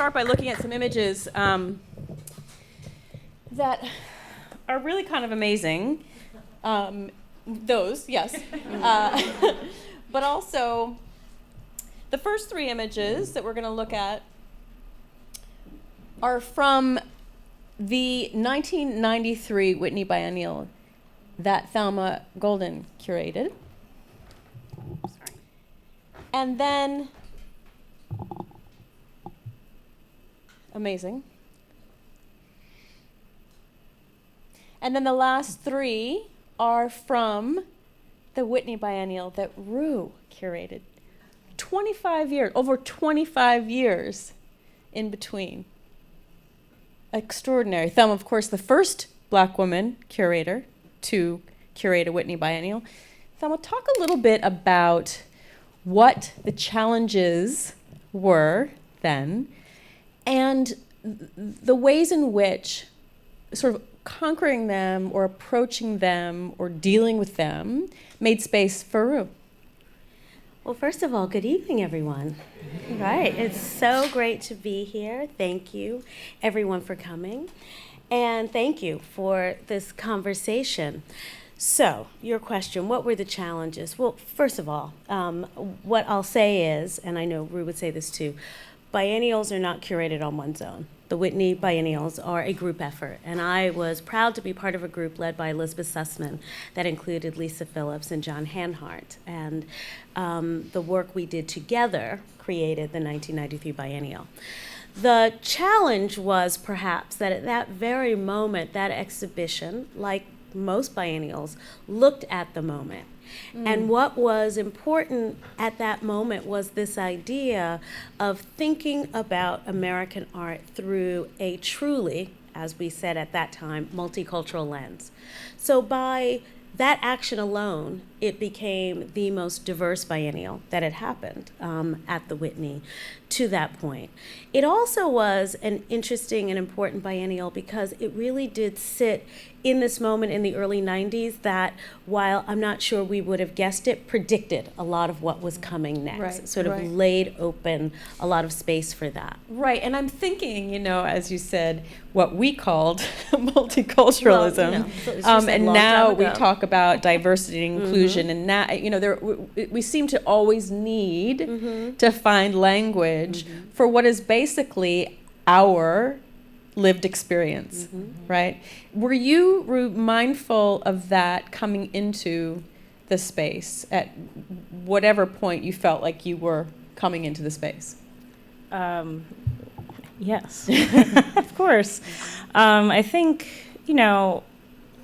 start by looking at some images that are really kind of amazing. Those, yes. But also, the first three images that we're going to look at are from the 1993 Whitney Biennial that Thelma Golden curated. Sorry. And then, amazing. And then the last three are from the Whitney Biennial that Rue curated. 25 years, over 25 years in between. Extraordinary. Thelma, of course, the first Black woman curator to curate a Whitney Biennial. Thelma, talk a little bit about what the challenges were then and the ways in which sort of conquering them or approaching them or dealing with them made space for Rue. Well, first of all, good evening, everyone. Right, it's so great to be here. Thank you, everyone, for coming. And thank you for this conversation. So, your question, what were the challenges? Well, first of all, what I'll say is, and I know Rue would say this too, biennials are not curated on one's own. The Whitney biennials are a group effort, and I was proud to be part of a group led by Elizabeth Sussman that included Lisa Phillips and John Hanhart. And the work we did together created the 1993 biennial. The challenge was perhaps that at that very moment, that exhibition, like most biennials, looked at the moment. And what was important at that moment was this idea of thinking about American art through a truly, as we said at that time, multicultural lens. So by that action alone, it became the most diverse biennial that had happened at the Whitney to that point. It also was an interesting and important biennial because it really did sit in this moment in the early 90s that, while I'm not sure we would have guessed it, predicted a lot of what was coming next. Right, sort of laid open a lot of space for that. Right, and I'm thinking, as you said, what we called multiculturalism. Well, and now we talk about diversity and inclusion, and now, we seem to always need to find language for what is basically our lived experience, right? Were you mindful of that coming into the space at whatever point you felt like you were coming into the space? Yes, of course. I think,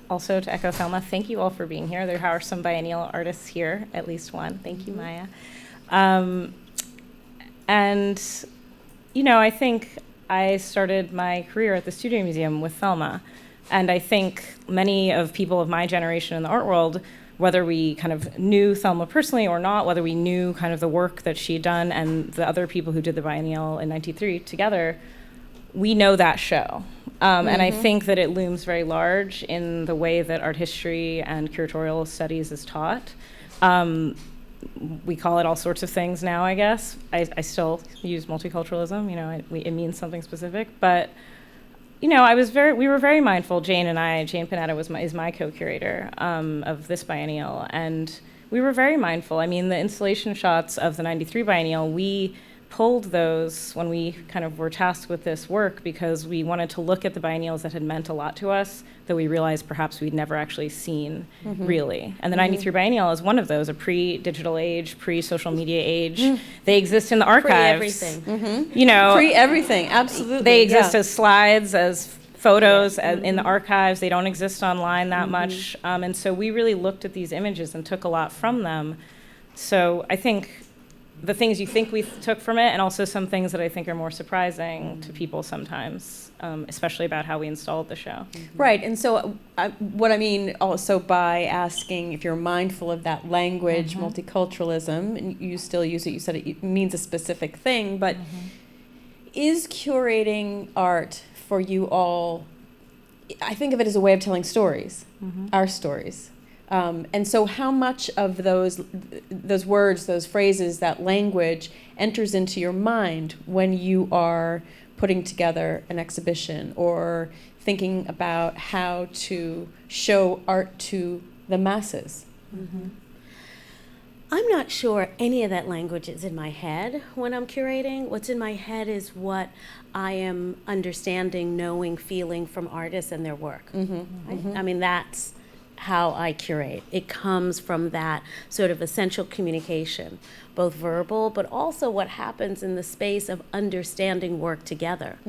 also to echo Thelma, thank you all for being here. There are some biennial artists here, at least one. Thank you, Maya. And, I think I started my career at the Studio Museum with Thelma. And I think many of people of my generation in the art world, whether we kind of knew Thelma personally or not, whether we knew kind of the work that she'd done and the other people who did the biennial in '93 together, we know that show. And I think that it looms very large in the way that art history and curatorial studies is taught. We call it all sorts of things now, I guess. I still use multiculturalism, it means something specific. But, we were very mindful, Jane Panetta is my co-curator of this biennial. And we were very mindful. I mean, the installation shots of the '93 biennial, we pulled those when we kind of were tasked with this work because we wanted to look at the biennials that had meant a lot to us that we realized perhaps we'd never actually seen really. And the '93 biennial is one of those, a pre-digital age, pre-social media age. They exist in the archives. Pre-everything. Pre-everything, absolutely. They exist as slides, as photos in the archives. They don't exist online that much. And so we really looked at these images and took a lot from them. So I think the things you think we took from it, and also some things that I think are more surprising to people sometimes, especially about how we installed the show. Right, and so what I mean also by asking if you're mindful of that language, multiculturalism, and you still use it, you said it means a specific thing, but is curating art for you all, I think of it as a way of telling stories, our stories. And so how much of those words, those phrases, that language enters into your mind when you are putting together an exhibition or thinking about how to show art to the masses? Mm-hmm. I'm not sure any of that language is in my head when I'm curating. What's in my head is what I am understanding, knowing, feeling from artists and their work. Mm-hmm. Right? Mm-hmm. I mean, that's how I curate. It comes from that sort of essential communication, both verbal, but also what happens in the space of understanding work together.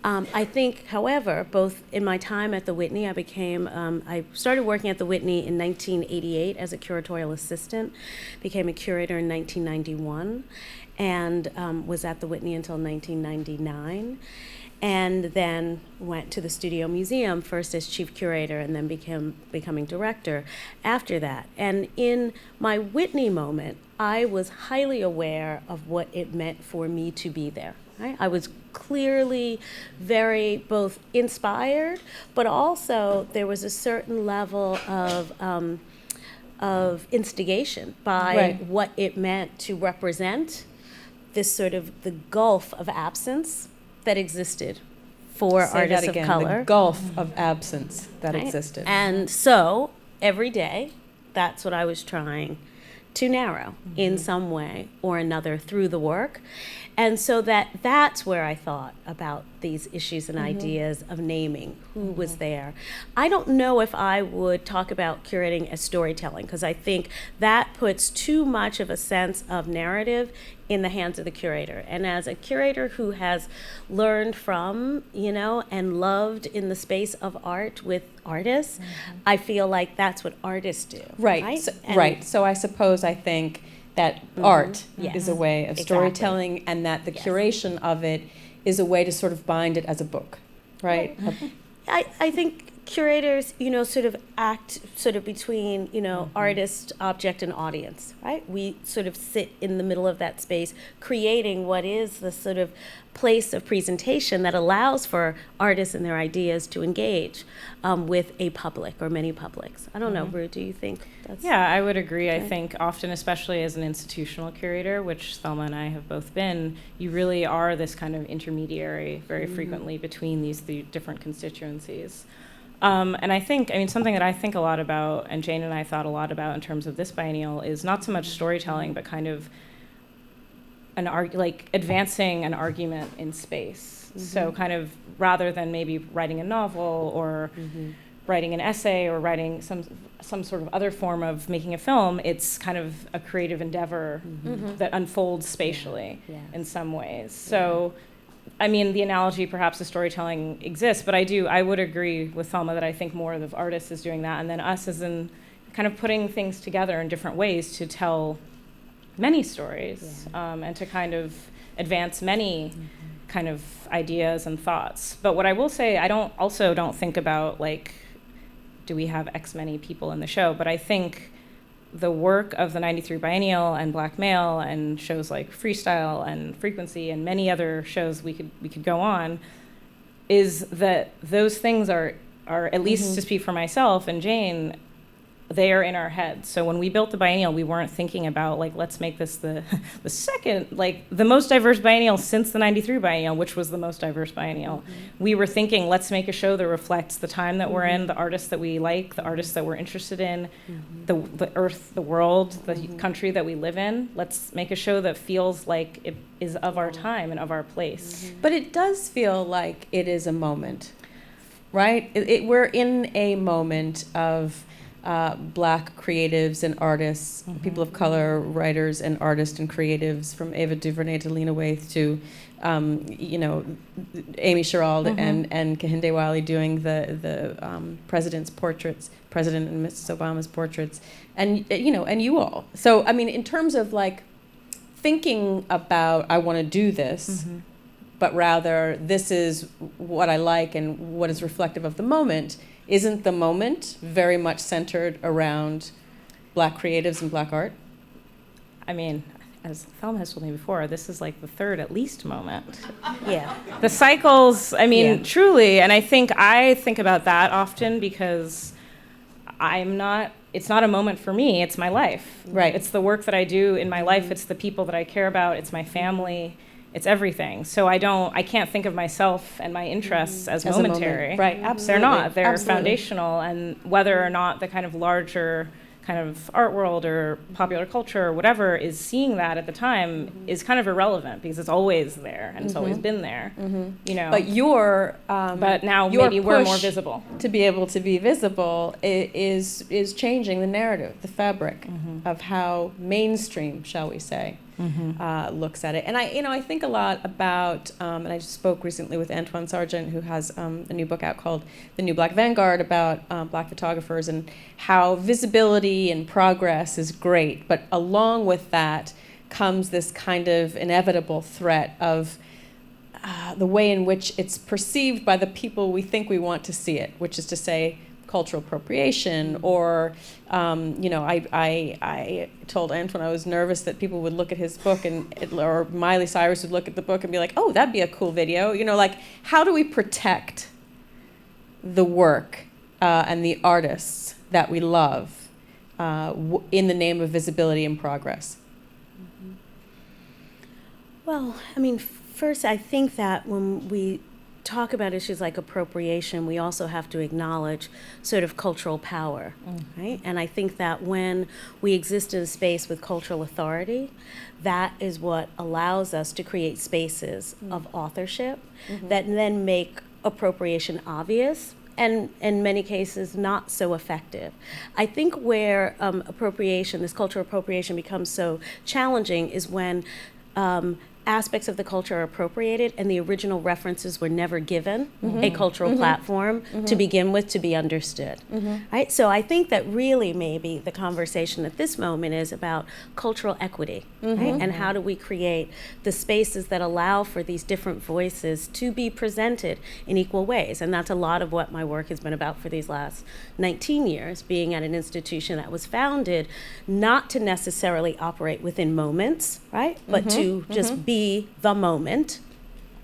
I think, however, both in my time at the Whitney, I started working at the Whitney in 1988 as a curatorial assistant, became a curator in 1991, and was at the Whitney until 1999. And then went to the Studio Museum, first as chief curator and then becoming director after that. And in my Whitney moment, I was highly aware of what it meant for me to be there. Right? I was clearly very both inspired, but also there was a certain level of instigation by what it meant to represent this sort of the gulf of absence that existed for artists of color. The gulf of absence that existed. And so every day, that's what I was trying to narrow in some way or another through the work. And so that's where I thought about these issues and ideas of naming who was there. I don't know if I would talk about curating as storytelling, because I think that puts too much of a sense of narrative in the hands of the curator. And as a curator who has learned from, and loved in the space of art with artists, I feel like that's what artists do. Right. So I think that art is a way of storytelling, and that the curation of it is a way to sort of bind it as a book, right? I think curators, sort of act sort of between, artist, object, and audience, right? We sort of sit in the middle of that space, creating what is the sort of place of presentation that allows for artists and their ideas to engage with a public or many publics. I don't know, Ru, do you think that's... Yeah, I would agree. Okay. I think often, especially as an institutional curator, which Thelma and I have both been, you really are this kind of intermediary very frequently between these different constituencies. And I think, something that I think a lot about, and Jane and I thought a lot about in terms of this biennial, is not so much storytelling, but kind of advancing an argument in space. So kind of rather than maybe writing a novel or writing an essay or writing some sort of other form of making a film, it's kind of a creative endeavor that unfolds spatially in some ways. So, the analogy perhaps of storytelling exists, but I would agree with Thelma that I think more of artists is doing that, and then us as in kind of putting things together in different ways to tell many stories, and to kind of advance many kind of ideas and thoughts. But what I will say, I don't think about do we have X many people in the show, but I think the work of the 93 Biennial and Black Male and shows like Freestyle and Frequency and many other shows we could go on, is that those things are at least to speak for myself and Jane, they are in our heads. So when we built the biennial, we weren't thinking about let's make this the second, the most diverse biennial since the 93 Biennial, which was the most diverse biennial. We were thinking, let's make a show that reflects the time that we're in, the artists that we like, the artists that we're interested in, the earth, the world, the country that we live in. Let's make a show that feels like it is of our time and of our place. But it does feel like it is a moment, right? We're in a moment of Black creatives and artists, people of color, writers and artists and creatives, from Ava DuVernay to Lena Waithe to, Amy Sherald and Kehinde Wiley doing the president's portraits, President and Mrs. Obama's portraits, and and you all. So in terms of thinking about, I want to do this, but rather this is what I like and what is reflective of the moment. Isn't the moment very much centered around Black creatives and Black art? As Thelma has told me before, this is the third at least moment. Yeah. The cycles, truly, and I think about that often because it's not a moment for me, it's my life. Right. It's the work that I do in my life, it's the people that I care about, it's my family, it's everything. So I can't think of myself and my interests as momentary. Right, absolutely. They're not. They're Absolutely. foundational, and whether or not the kind of larger kind of art world or popular culture or whatever is seeing that at the time is kind of irrelevant, because it's always there and it's always been there. You know. But but now your maybe we're more push visible. to be able to be visible is changing the narrative, the fabric of how mainstream, shall we say, looks at it. And I think a lot about, and I just spoke recently with Antoine Sargent, who has a new book out called The New Black Vanguard about Black photographers, and how visibility and progress is great, but along with that comes this kind of inevitable threat of the way in which it's perceived by the people we think we want to see it, which is to say cultural appropriation, or I told Antoine I was nervous that people would look at his book or Miley Cyrus would look at the book and be like, oh, that'd be a cool video. Like, how do we protect the work and the artists that we love in the name of visibility and progress? Well, I mean, first, I think that when we talk about issues like appropriation, we also have to acknowledge sort of cultural power, right? And I think that when we exist in a space with cultural authority, that is what allows us to create spaces of authorship that then make appropriation obvious, and in many cases not so effective. I think where appropriation, this cultural appropriation, becomes so challenging is when aspects of the culture are appropriated and the original references were never given a cultural platform to begin with, to be understood. Right? So I think that really maybe the conversation at this moment is about cultural equity, right? And how do we create the spaces that allow for these different voices to be presented in equal ways. And that's a lot of what my work has been about for these last 19 years, being at an institution that was founded not to necessarily operate within moments, right? But to just be the moment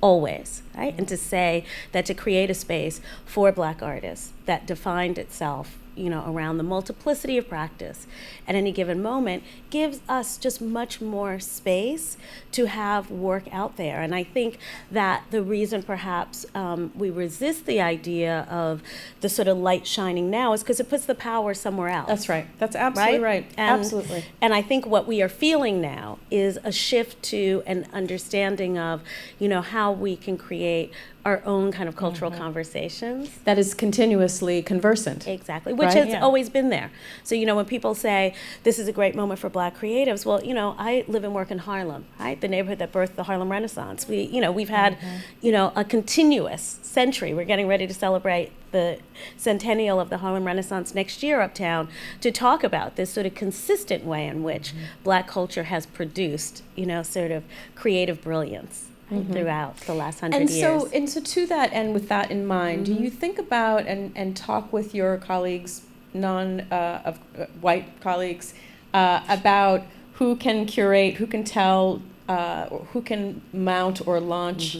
always, right? And to say that to create a space for Black artists that defined itself, around the multiplicity of practice at any given moment gives us just much more space to have work out there. And I think that the reason perhaps we resist the idea of the sort of light shining now is because it puts the power somewhere else. That's right. That's absolutely right. And, absolutely. And I think what we are feeling now is a shift to an understanding of, how we can create our own kind of cultural conversations. That is continuously conversant. Exactly, which has always been there. So, when people say, this is a great moment for Black creatives, well, I live and work in Harlem, right? The neighborhood that birthed the Harlem Renaissance. We've had, a continuous century. We're getting ready to celebrate the centennial of the Harlem Renaissance next year uptown, to talk about this sort of consistent way in which Black culture has produced, sort of creative brilliance throughout the last 100 years. And so to that end, with that in mind, do you think about and talk with your colleagues, white colleagues, about who can curate, who can tell, who can mount or launch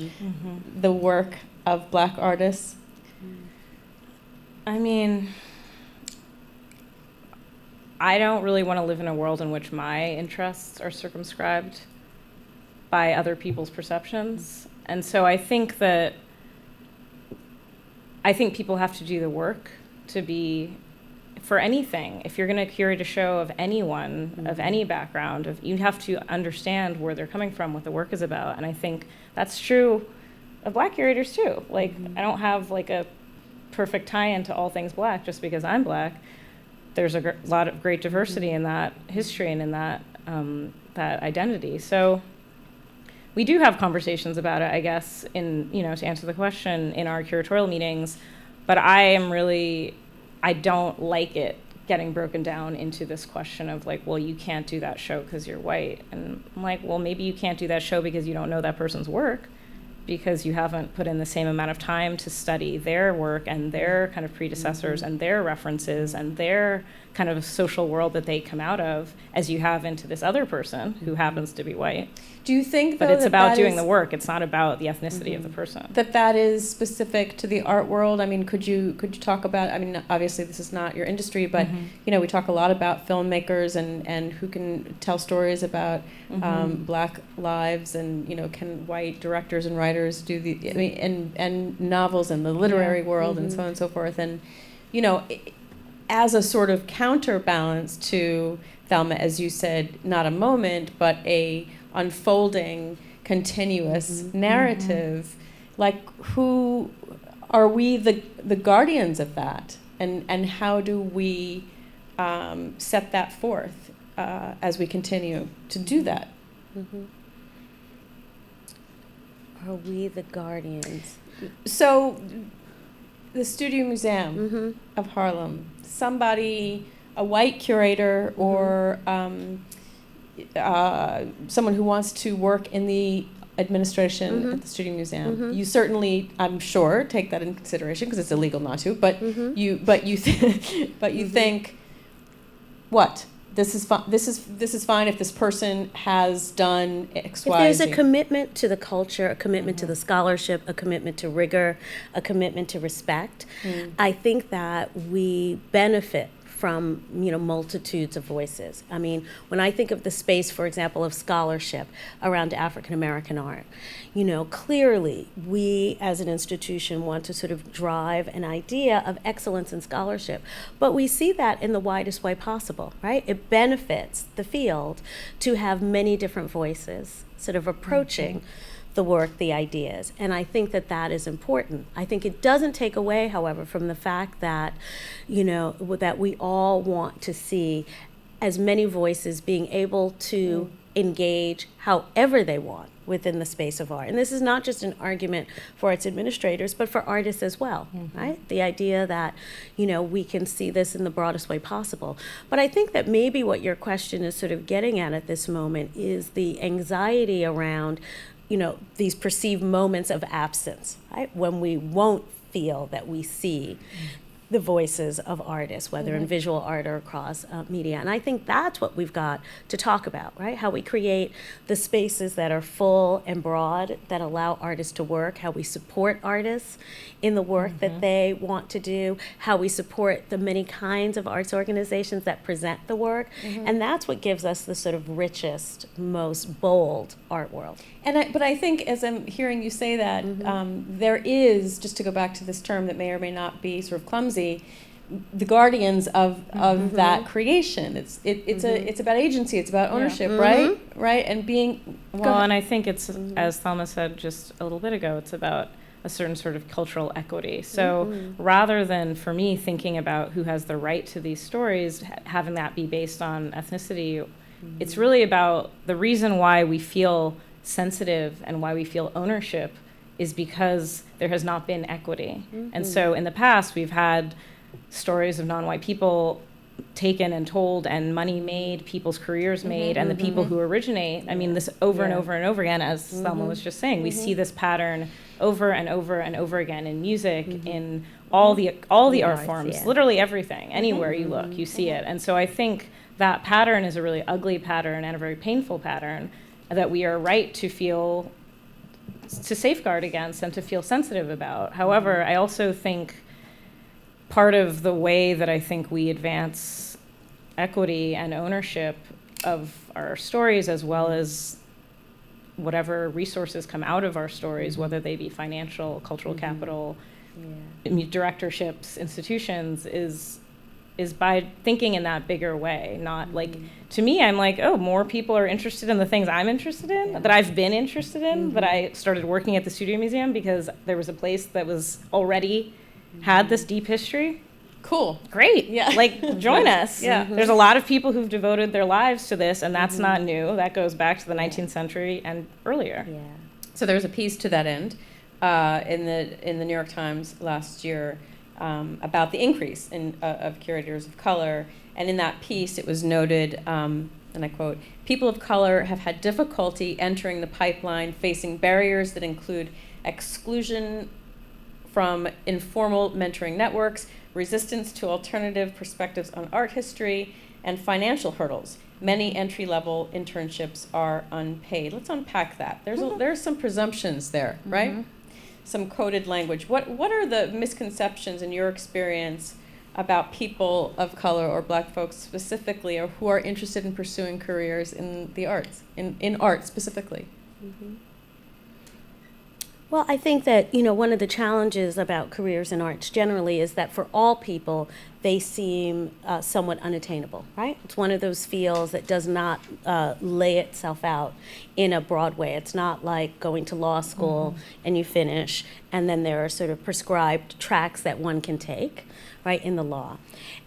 the work of Black artists? I mean, I don't really want to live in a world in which my interests are circumscribed by other people's perceptions. And so I think people have to do the work to be, for anything, if you're going to curate a show of anyone, of any background, you have to understand where they're coming from, what the work is about. And I think that's true of Black curators too. Like, I don't have like a perfect tie-in to all things Black just because I'm Black. There's a lot of great diversity in that history and in that identity. So we do have conversations about it, I guess, to answer the question, in our curatorial meetings, but I don't like it getting broken down into this question of like, well, you can't do that show because you're white. And I'm like, well, maybe you can't do that show because you don't know that person's work, because you haven't put in the same amount of time to study their work and their kind of predecessors and their references and their kind of social world that they come out of as you have into this other person who happens to be white. Do you think, But though, it's that about that doing is- the work. It's not about the ethnicity of the person. that is specific to the art world? I mean, could you talk about, I mean, obviously this is not your industry, but, you know, we talk a lot about filmmakers and who can tell stories about Black lives, and, you know, can white directors and writers do the, I mean, and novels in the literary world and so on and so forth. And, you know, as a sort of counterbalance to Thelma, as you said, not a moment, but a unfolding, continuous narrative, like, who are we the guardians of that, and how do we set that forth as we continue to do that? Are we the guardians? So the Studio Museum of Harlem, somebody, a white curator or someone who wants to work in the administration at the Studio Museum, you certainly, I'm sure, take that into consideration because it's illegal not to. But you think, what? This is fine. This is fine if this person has done X, Y, If there's Z. a commitment to the culture, a commitment to the scholarship, a commitment to rigor, a commitment to respect, I think that we benefit from, you know, multitudes of voices. I mean, when I think of the space, for example, of scholarship around African American art, you know, clearly we as an institution want to sort of drive an idea of excellence in scholarship, but we see that in the widest way possible, right? It benefits the field to have many different voices sort of approaching the work, the ideas. And I think that that is important. I think it doesn't take away, however, from the fact that, you know, that we all want to see as many voices being able to engage however they want within the space of art. And this is not just an argument for its administrators, but for artists as well, right? The idea that, you know, we can see this in the broadest way possible. But I think that maybe what your question is sort of getting at this moment is the anxiety around, you know, these perceived moments of absence, right? When we won't feel that we see the voices of artists, whether in visual art or across media. And I think that's what we've got to talk about, right? How we create the spaces that are full and broad, that allow artists to work, how we support artists in the work that they want to do, how we support the many kinds of arts organizations that present the work. And that's what gives us the sort of richest, most bold art world. But I think, as I'm hearing you say that, there is, just to go back to this term that may or may not be sort of clumsy, the guardians of that creation. It's about agency. It's about ownership, right? And being well, and I think it's, as Thelma said just a little bit ago, it's about a certain sort of cultural equity. So rather than, for me, thinking about who has the right to these stories, having that be based on ethnicity, it's really about the reason why we feel sensitive and why we feel ownership is because there has not been equity. And so in the past, we've had stories of non-white people taken and told and money made, people's careers made, and the people who originate, I mean, this over and over and over again, as Thelma was just saying, we see this pattern over and over and over again in music, in all the art forms, literally everything, anywhere you look, you see it. And so I think that pattern is a really ugly pattern and a very painful pattern that we are right to feel, to safeguard against and to feel sensitive about. However, I also think part of the way that I think we advance equity and ownership of our stories, as well as whatever resources come out of our stories, whether they be financial, cultural capital, directorships, institutions, is by thinking in that bigger way. Not like, to me, I'm like, oh, more people are interested in the things I'm interested in, that I've been interested in, that I started working at the Studio Museum because there was a place that was already had this deep history. cool. Great. Yeah. Like, join us. Yeah. There's a lot of people who've devoted their lives to this, and that's not new. That goes back to the 19th century and earlier. Yeah. So there was a piece to that end in the New York Times last year about the increase of curators of color, and in that piece it was noted, and I quote, "People of color have had difficulty entering the pipeline, facing barriers that include exclusion from informal mentoring networks, resistance to alternative perspectives on art history, and financial hurdles. Many entry-level internships are unpaid. Let's unpack that. There's some presumptions there, right? Some coded language. What are the misconceptions in your experience about people of color or Black folks specifically, or who are interested in pursuing careers in the arts, in art specifically? Well, I think that, one of the challenges about careers in arts generally is that for all people, they seem somewhat unattainable, right? It's one of those fields that does not lay itself out in a broad way. It's not like going to law school and you finish, and then there are sort of prescribed tracks that one can take, right, in the law.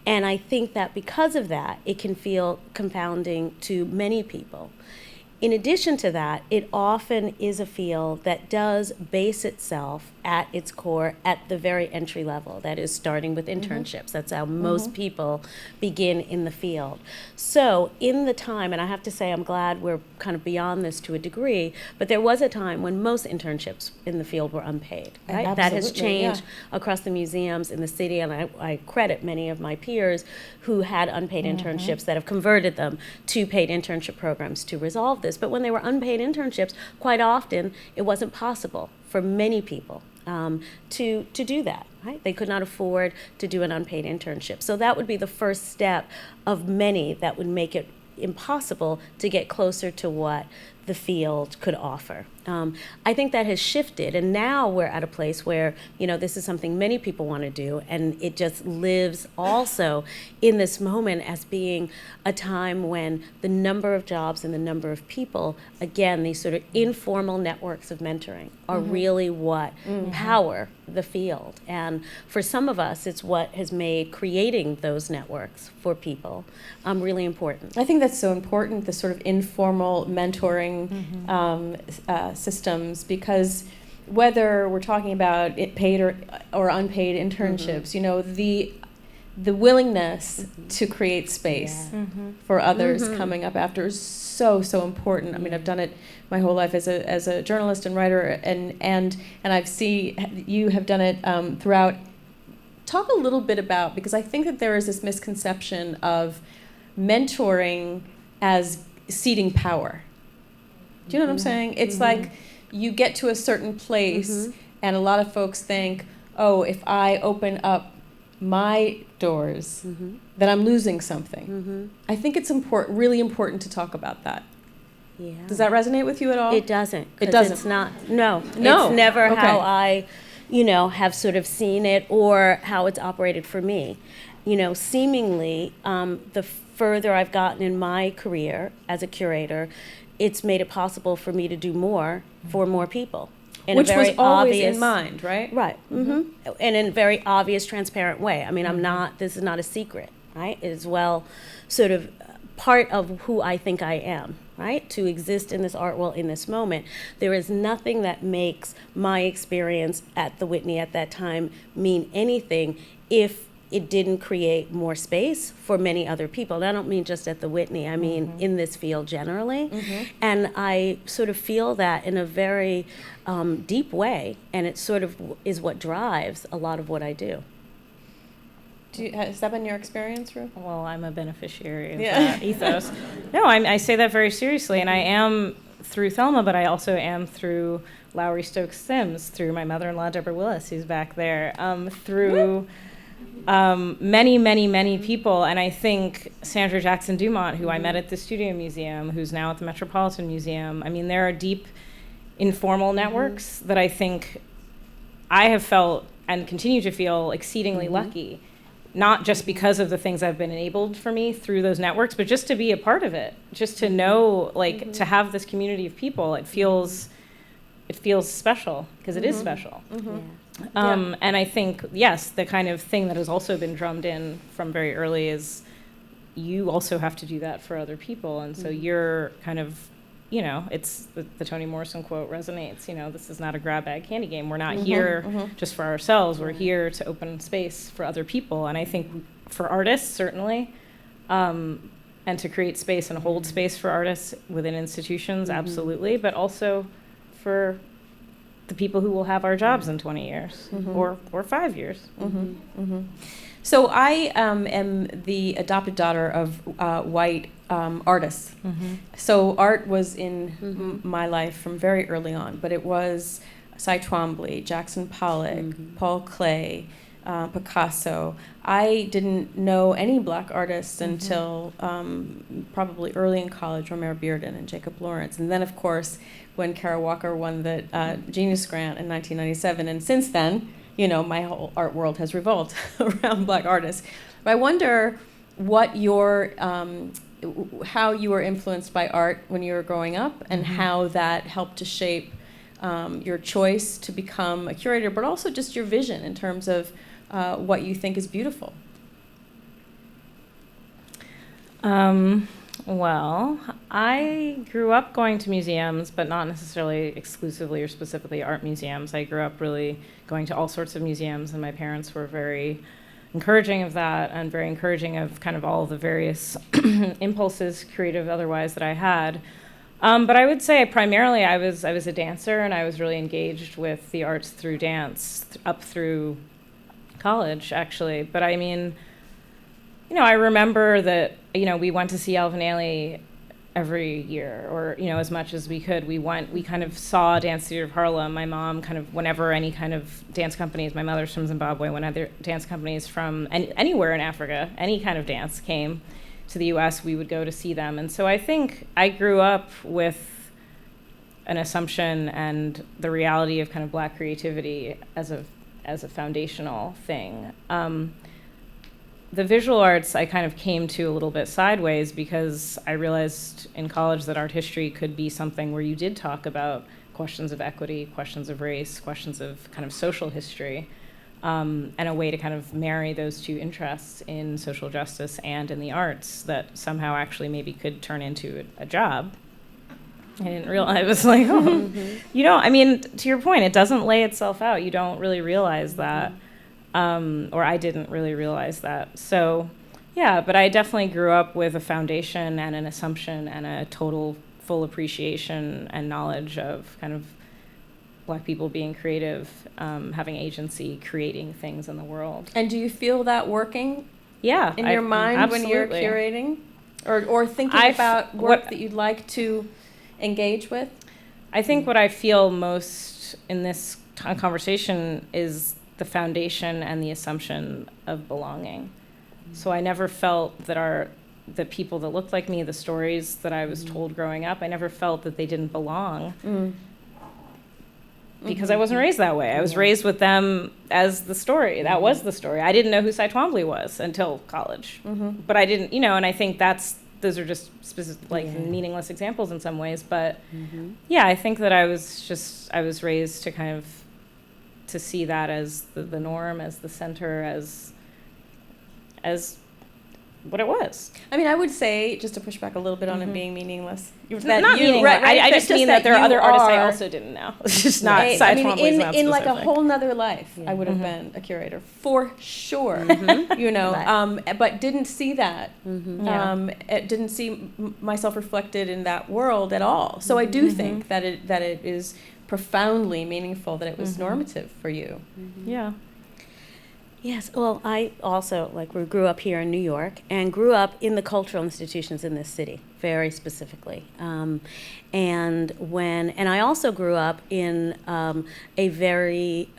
And I think that because of that, it can feel confounding to many people. In addition to that, it often is a field that does base itself at its core at the very entry level, that is starting with internships. That's how most people begin in the field. So in the time, and I have to say I'm glad we're kind of beyond this to a degree, but there was a time when most internships in the field were unpaid, right? That has changed across the museums in the city, and I credit many of my peers who had unpaid internships that have converted them to paid internship programs to resolve this. But when they were unpaid internships, quite often it wasn't possible for many people to do that, right? They could not afford to do an unpaid internship. So that would be the first step of many that would make it impossible to get closer to what the field could offer. I think that has shifted, and now we're at a place where, this is something many people want to do, and it just lives also in this moment as being a time when the number of jobs and the number of people, again, these sort of informal networks of mentoring are really what power the field. And for some of us, it's what has made creating those networks for people really important. I think that's so important, the sort of informal mentoring systems, because whether we're talking about paid or unpaid internships, the willingness to create space for others coming up after is so important. I mean, I've done it my whole life as a journalist and writer, and I've seen you have done it throughout. Talk a little bit about, because I think that there is this misconception of mentoring as ceding power. Do you know what I'm saying? It's like you get to a certain place, and a lot of folks think, oh, if I open up my doors, then I'm losing something. I think it's really important to talk about that. Yeah. Does that resonate with you at all? It doesn't. It doesn't. It's not. No. It's never how I, have sort of seen it or how it's operated for me. Seemingly, the further I've gotten in my career as a curator, it's made it possible for me to do more for more people. Which was always in mind, right? Right. And in a very obvious, transparent way. I mean, this is not a secret, right? It is well sort of part of who I think I am, right? To exist in this art world in this moment. There is nothing that makes my experience at the Whitney at that time mean anything if it didn't create more space for many other people. And I don't mean just at the Whitney, I mean in this field generally. And I sort of feel that in a very deep way, and it sort of is what drives a lot of what I do. Has that been your experience, Ru? Well, I'm a beneficiary of that ethos. No, I say that very seriously, and I am through Thelma, but I also am through Lowry Stokes Sims, through my mother-in-law, Deborah Willis, who's back there, through many people. And I think Sandra Jackson Dumont, who I met at the Studio Museum, who's now at the Metropolitan Museum, I mean, there are deep informal networks that I think I have felt and continue to feel exceedingly lucky, not just because of the things I've been enabled for me through those networks, but just to be a part of it, just to know, like, to have this community of people. It feels special, because it is special. And I think, yes, the kind of thing that has also been drummed in from very early is you also have to do that for other people. And so you're kind of, it's the Toni Morrison quote resonates, this is not a grab bag candy game. We're not here just for ourselves. We're here to open space for other people. And I think for artists, certainly, and to create space and hold space for artists within institutions, absolutely, but also for the people who will have our jobs in 20 years or 5 years. So I am the adopted daughter of white artists. So art was in my life from very early on, but it was Cy Twombly, Jackson Pollock, Paul Klee, Picasso. I didn't know any black artists until probably early in college, Romare Bearden and Jacob Lawrence. And then, of course, when Kara Walker won the Genius Grant in 1997. And since then, you know, my whole art world has revolved around black artists. But I wonder what your, how you were influenced by art when you were growing up and how that helped to shape your choice to become a curator, but also just your vision in terms of what you think is beautiful. Well, I grew up going to museums, but not necessarily exclusively or specifically art museums. I grew up really going to all sorts of museums, and my parents were very encouraging of that and very encouraging of kind of all the various impulses, creative otherwise, that I had. But I would say primarily I was a dancer, and I was really engaged with the arts through dance up through college, actually. But I mean, you know, I remember that, you know, we went to see Alvin Ailey every year, or, you know, as much as we could. We kind of saw Dance Theater of Harlem. My mom kind of, whenever any kind of dance companies, my mother's from Zimbabwe, when other dance companies from anywhere in Africa, any kind of dance came to the US, we would go to see them. And so I think I grew up with an assumption and the reality of kind of black creativity as a foundational thing. The visual arts I kind of came to a little bit sideways because I realized in college that art history could be something where you did talk about questions of equity, questions of race, questions of kind of social history, and a way to kind of marry those two interests in social justice and in the arts that somehow actually maybe could turn into a job. I didn't realize, I was like, oh, you know, I mean, to your point, it doesn't lay itself out. You don't really realize that. Or I didn't really realize that. So, yeah, but I definitely grew up with a foundation and an assumption and a total full appreciation and knowledge of kind of black people being creative, having agency, creating things in the world. And do you feel that working? Yeah, in your mind absolutely. When you're curating, or thinking about work that you'd like to engage with? I think what I feel most in this conversation is the foundation and the assumption of belonging. So I never felt that the people that looked like me, the stories that I was told growing up, I never felt that they didn't belong because I wasn't raised that way. I was raised with them as the story. That was the story. I didn't know who Cy Twombly was until college, but I didn't, you know, and I think those are just specific, meaningless examples in some ways. But yeah, I think that I was raised to kind of to see that as the norm, as the center, as what it was. I mean, I would say, just to push back a little bit on it being meaningless. That not meaningless. Right, I just mean that there are other artists I also didn't know. It's just not Cy Twombly's not in specific. like a whole nother life, I would have been a curator for sure. You know, but didn't see that. It didn't see myself reflected in that world at all. So I do think that it is profoundly meaningful that it was normative for you. Yeah. Yes, well, I also, we grew up here in New York and grew up in the cultural institutions in this city, very specifically. And I also grew up in a very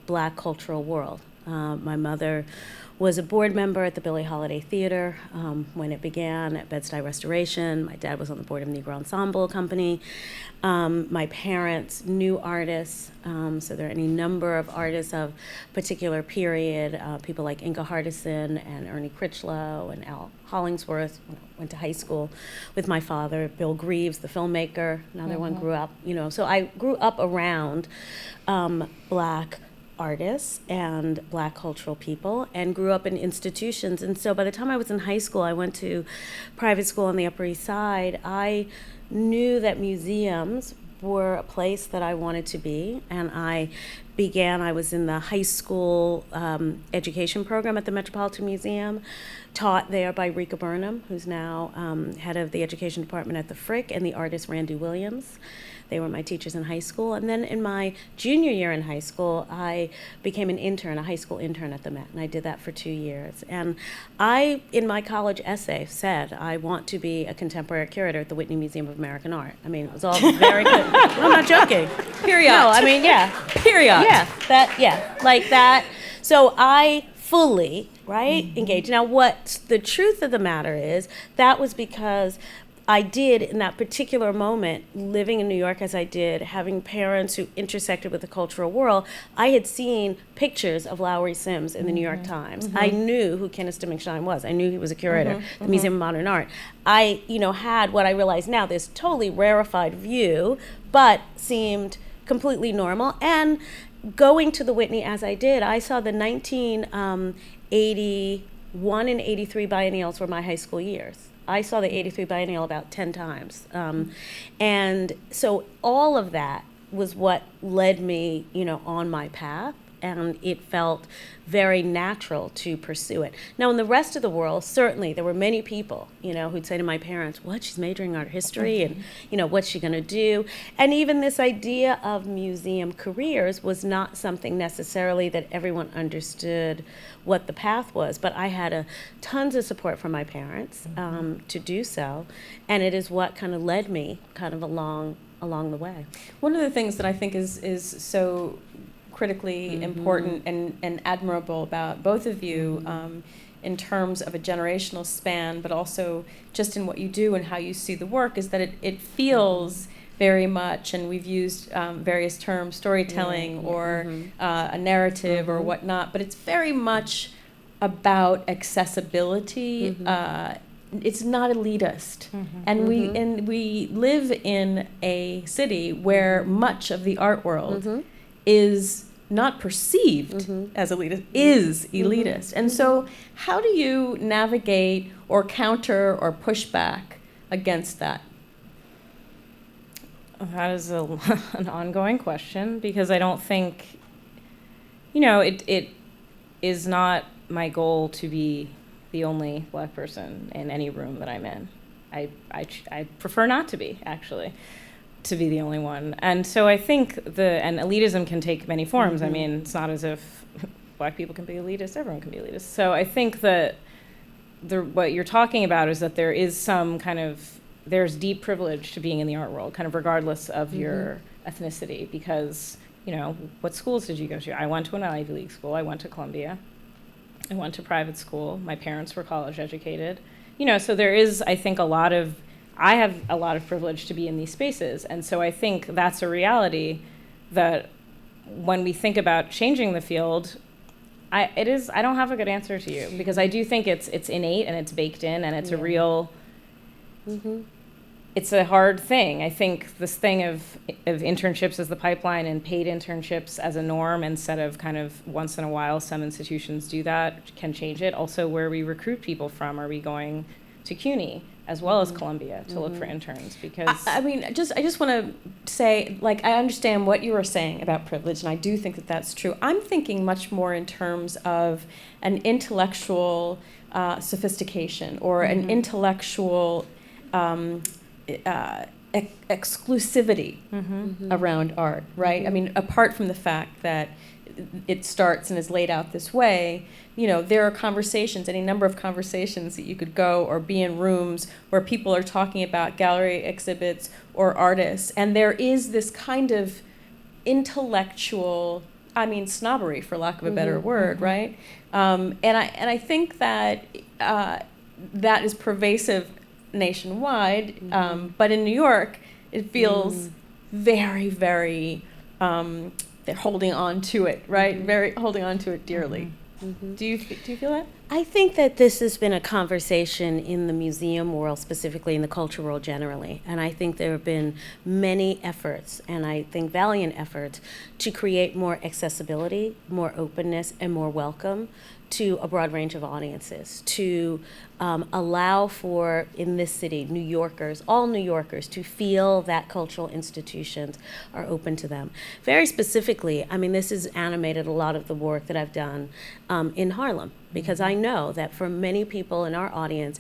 black cultural world. My mother was a board member at the Billie Holiday Theater when it began at Bed-Stuy Restoration. My dad was on the board of Negro Ensemble Company. My parents knew artists, so there are any number of artists of particular period, people like Inga Hardison and Ernie Critchlow and Al Hollingsworth. Went to high school with my father. Bill Greaves, the filmmaker, another one, grew up, you know. So I grew up around black artists and black cultural people and grew up in institutions. And so by the time I was in high school, I went to private school on the Upper East Side. I knew that museums were a place that I wanted to be, and I began, I was in the high school education program at the Metropolitan Museum, taught there by Rika Burnham, who's now head of the education department at the Frick, and the artist Randy Williams. They were my teachers in high school. And then in my junior year in high school, I became an intern, a high school intern at the Met, and I did that for 2 years. And I, in my college essay, said I want to be a contemporary curator at the Whitney Museum of American Art. I mean, it was all very good. I'm not joking. Period. No, I mean, yeah. Period. Yeah, like that. So I fully, engaged. Now, what the truth of the matter is, that was because I did, in that particular moment, living in New York as I did, having parents who intersected with the cultural world, I had seen pictures of Lowry Sims in the New York Times. I knew who Kenneth Stimmingsheim was. I knew he was a curator at the Museum of Modern Art. I, had what I realize now, this totally rarefied view, but seemed completely normal. And going to the Whitney as I did, I saw the 1981 and 83 biennials were my high school years. I saw the 83 biennial about 10 times. And so all of that was what led me, on my path. And it felt very natural to pursue it. Now, in the rest of the world, certainly there were many people, who'd say to my parents, what, she's majoring in art history, and, what's she gonna do? And even this idea of museum careers was not something necessarily that everyone understood what the path was, but I had tons of support from my parents to do so, and it is what kind of led me kind of along the way. One of the things that I think is so critically important and admirable about both of you in terms of a generational span, but also just in what you do and how you see the work, is that it feels very much, and we've used various terms, storytelling or a narrative or whatnot, but it's very much about accessibility. It's not elitist, and we live in a city where much of the art world is not perceived as elitist, is elitist. And so how do you navigate or counter or push back against that? That is an ongoing question, because I don't think, it is not my goal to be the only Black person in any room that I'm in. I prefer not to be, actually, to be the only one. And so I think and elitism can take many forms. I mean, it's not as if Black people can be elitist, everyone can be elitist. So I think that what you're talking about is that there is some kind of, there's deep privilege to being in the art world, kind of regardless of your ethnicity, because, what schools did you go to? I went to an Ivy League school, I went to Columbia, I went to private school, my parents were college educated. So there is, I think, I have a lot of privilege to be in these spaces. And so I think that's a reality that when we think about changing the field, I don't have a good answer to you, because I do think it's innate and it's baked in, and it's a real, it's a hard thing. I think this thing of internships as the pipeline and paid internships as a norm instead of kind of once in a while some institutions do that can change it. Also, where we recruit people from, are we going to CUNY as well as Columbia to look for interns? Because I just want to say, I understand what you were saying about privilege, and I do think that that's true. I'm thinking much more in terms of an intellectual sophistication or an intellectual exclusivity around art, right? I mean, apart from the fact that it starts and is laid out this way, there are conversations, any number of conversations that you could go or be in rooms where people are talking about gallery exhibits or artists, and there is this kind of intellectual, snobbery, for lack of a better word, right? And I think that that is pervasive nationwide, but in New York, it feels very, very, they're holding on to it, right? Very holding on to it dearly. Do you feel that? I think that this has been a conversation in the museum world, specifically in the culture world generally. And I think there have been many efforts, and I think valiant efforts, to create more accessibility, more openness, and more welcome to a broad range of audiences, to allow for, in this city, New Yorkers, all New Yorkers, to feel that cultural institutions are open to them. Very specifically, I mean, this has animated a lot of the work that I've done in Harlem, because I know that for many people in our audience,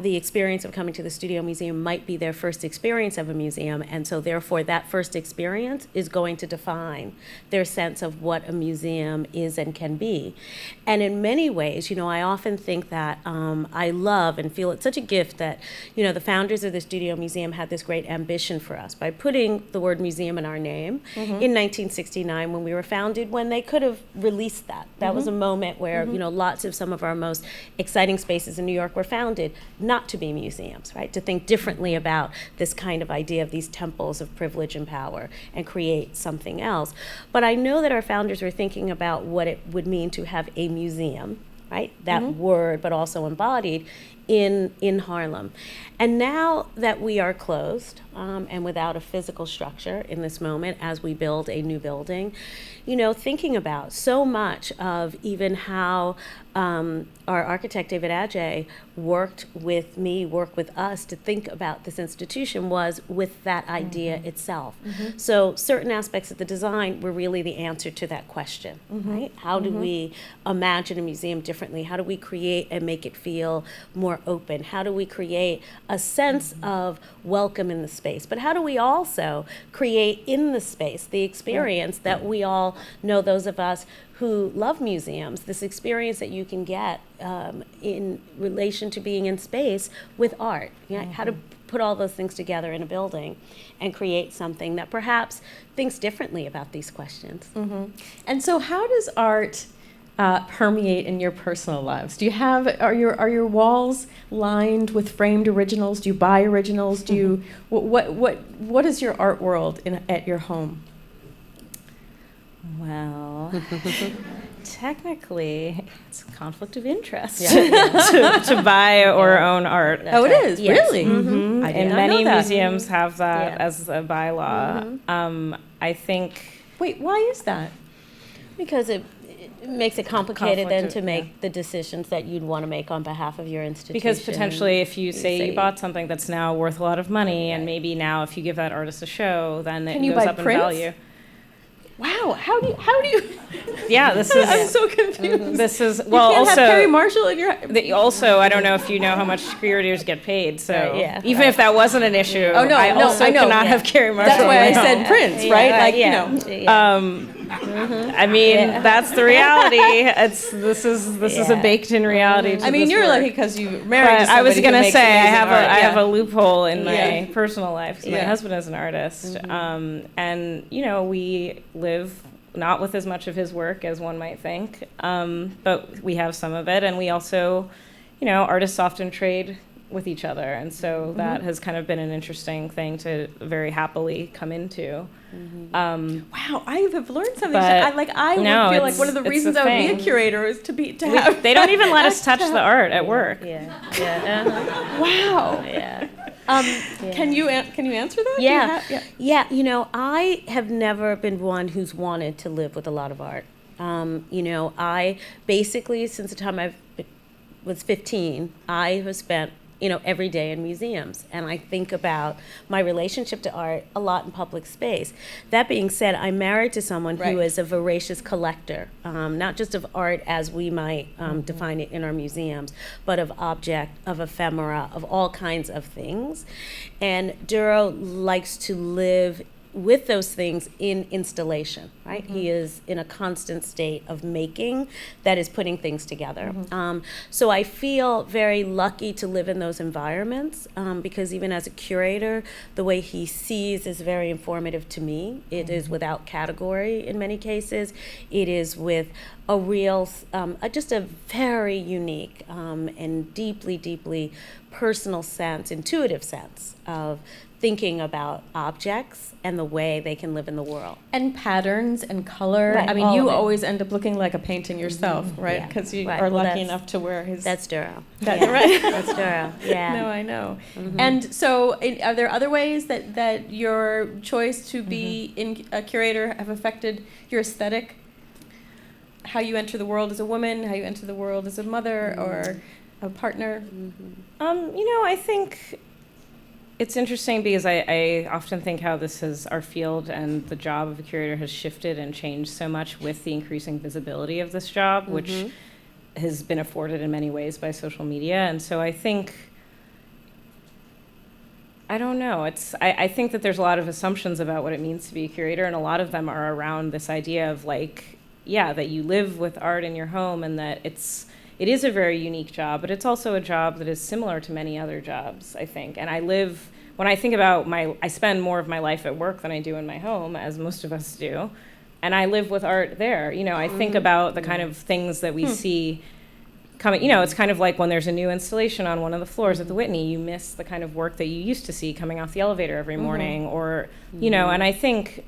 the experience of coming to the Studio Museum might be their first experience of a museum, and so therefore that first experience is going to define their sense of what a museum is and can be. And in many ways, you know, I often think that I love and feel it's such a gift that, you know, the founders of the Studio Museum had this great ambition for us by putting the word museum in our name in 1969 when we were founded, when they could have released that. That was a moment where, you know, lots of some of our most exciting spaces in New York were founded not to be museums, right? To think differently about this kind of idea of these temples of privilege and power and create something else. But I know that our founders were thinking about what it would mean to have a museum, right? That word, but also embodied in Harlem. And now that we are closed and without a physical structure in this moment as we build a new building, you know, thinking about so much of even how our architect, David Adjaye, worked with us to think about this institution was with that idea itself. So certain aspects of the design were really the answer to that question, right? How do we imagine a museum differently? How do we create and make it feel more open? How do we create a sense of welcome in the space? But how do we also create in the space the experience that we all know, those of us who love museums, this experience that you can get in relation to being in space with art? You know, how to put all those things together in a building and create something that perhaps thinks differently about these questions. And so how does art permeate in your personal lives? Do you have, are your walls lined with framed originals? Do you buy originals? Do you, what is your art world at your home? Well, technically, it's a conflict of interest to buy or own art. Oh, it is? Yes. Really? And many museums have that Yeah. as a bylaw. I think... Wait, why is that? Because it makes it complicated then to make yeah. the decisions that you'd want to make on behalf of your institution. Because potentially if you say you say- bought something that's now worth a lot of money, and maybe now if you give that artist a show, then Can it you goes buy up in prints? value. Wow, how do you Yeah, this is... I'm so confused. This is... You Well, can't also... have Perry Marshall in your... Also, I don't know if you know how much curators get paid, so Right, yeah. even if that wasn't an issue, Oh, no, I no, also I know. cannot Yeah. have Carrie Marshall. That's why I in my said home. Prince, right? Like, you know. I mean, that's the reality. This is a baked-in reality. To I mean, this you're work. lucky because you married But to I was somebody who gonna makes say I amazing have art. I have a loophole in my Yeah. personal life. 'Cause my Yeah. husband is an artist, and you know, we live not with as much of his work as one might think, but we have some of it, and we also, you know, artists often trade with each other, and so that has kind of been an interesting thing to very happily come into. Wow, I have learned something. But I would no, feel like it's- one of the it's reasons a I would be a thing. curator is to have. They don't even let us touch the art at work. Wow. Yeah. Can you answer that? Do you Yeah. have- Yeah, you know, I have never been one who's wanted to live with a lot of art. You know, I basically, since the time I was 15, I have spent, you know, every day in museums. And I think about my relationship to art a lot in public space. That being said, I'm married to someone who Right. is a voracious collector, not just of art as we might define it in our museums, but of object, of ephemera, of all kinds of things. And Duro likes to live with those things in installation, right? He is in a constant state of making that is putting things together. So I feel very lucky to live in those environments because even as a curator, the way he sees is very informative to me. It is without category in many cases. It is with a real, just a very unique and deeply, deeply personal sense, intuitive sense of thinking about objects and the way they can live in the world. And patterns and color. Right, I mean, all you of it. always end up looking like a painting yourself, right? Yeah. Because you Right. are Well, lucky that's- enough to wear his... That's Duro. That- Yeah. right. That's Duro. Yeah. No, I know. And so are there other ways that your choice to be in a curator have affected your aesthetic? How you enter the world as a woman, how you enter the world as a mother or a partner? I think it's interesting because I often think how our field and the job of a curator has shifted and changed so much with the increasing visibility of this job, which has been afforded in many ways by social media. And so I think, I don't know, I think that there's a lot of assumptions about what it means to be a curator, and a lot of them are around this idea of that you live with art in your home, and that it is a very unique job, but it's also a job that is similar to many other jobs, I think. And when I think about I spend more of my life at work than I do in my home, as most of us do, and I live with art there. I think about the kind of things that we see coming, it's kind of like when there's a new installation on one of the floors at the Whitney, you miss the kind of work that you used to see coming off the elevator every morning, or, and I think,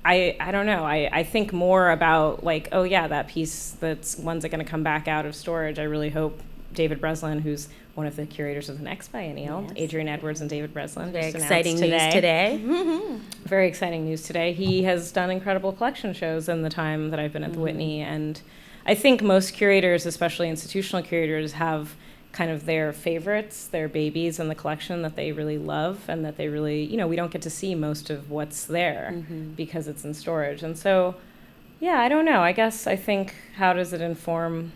I don't know. I think more about that piece when's it going to come back out of storage. I really hope David Breslin, who's one of the curators of the next biennial, Adrian Edwards and David Breslin. Very exciting news today. Very exciting news today. He has done incredible collection shows in the time that I've been at the Whitney, and I think most curators, especially institutional curators, have kind of their favorites, their babies in the collection that they really love, and that they really, we don't get to see most of what's there because it's in storage. And so, I don't know. I think, how does it inform?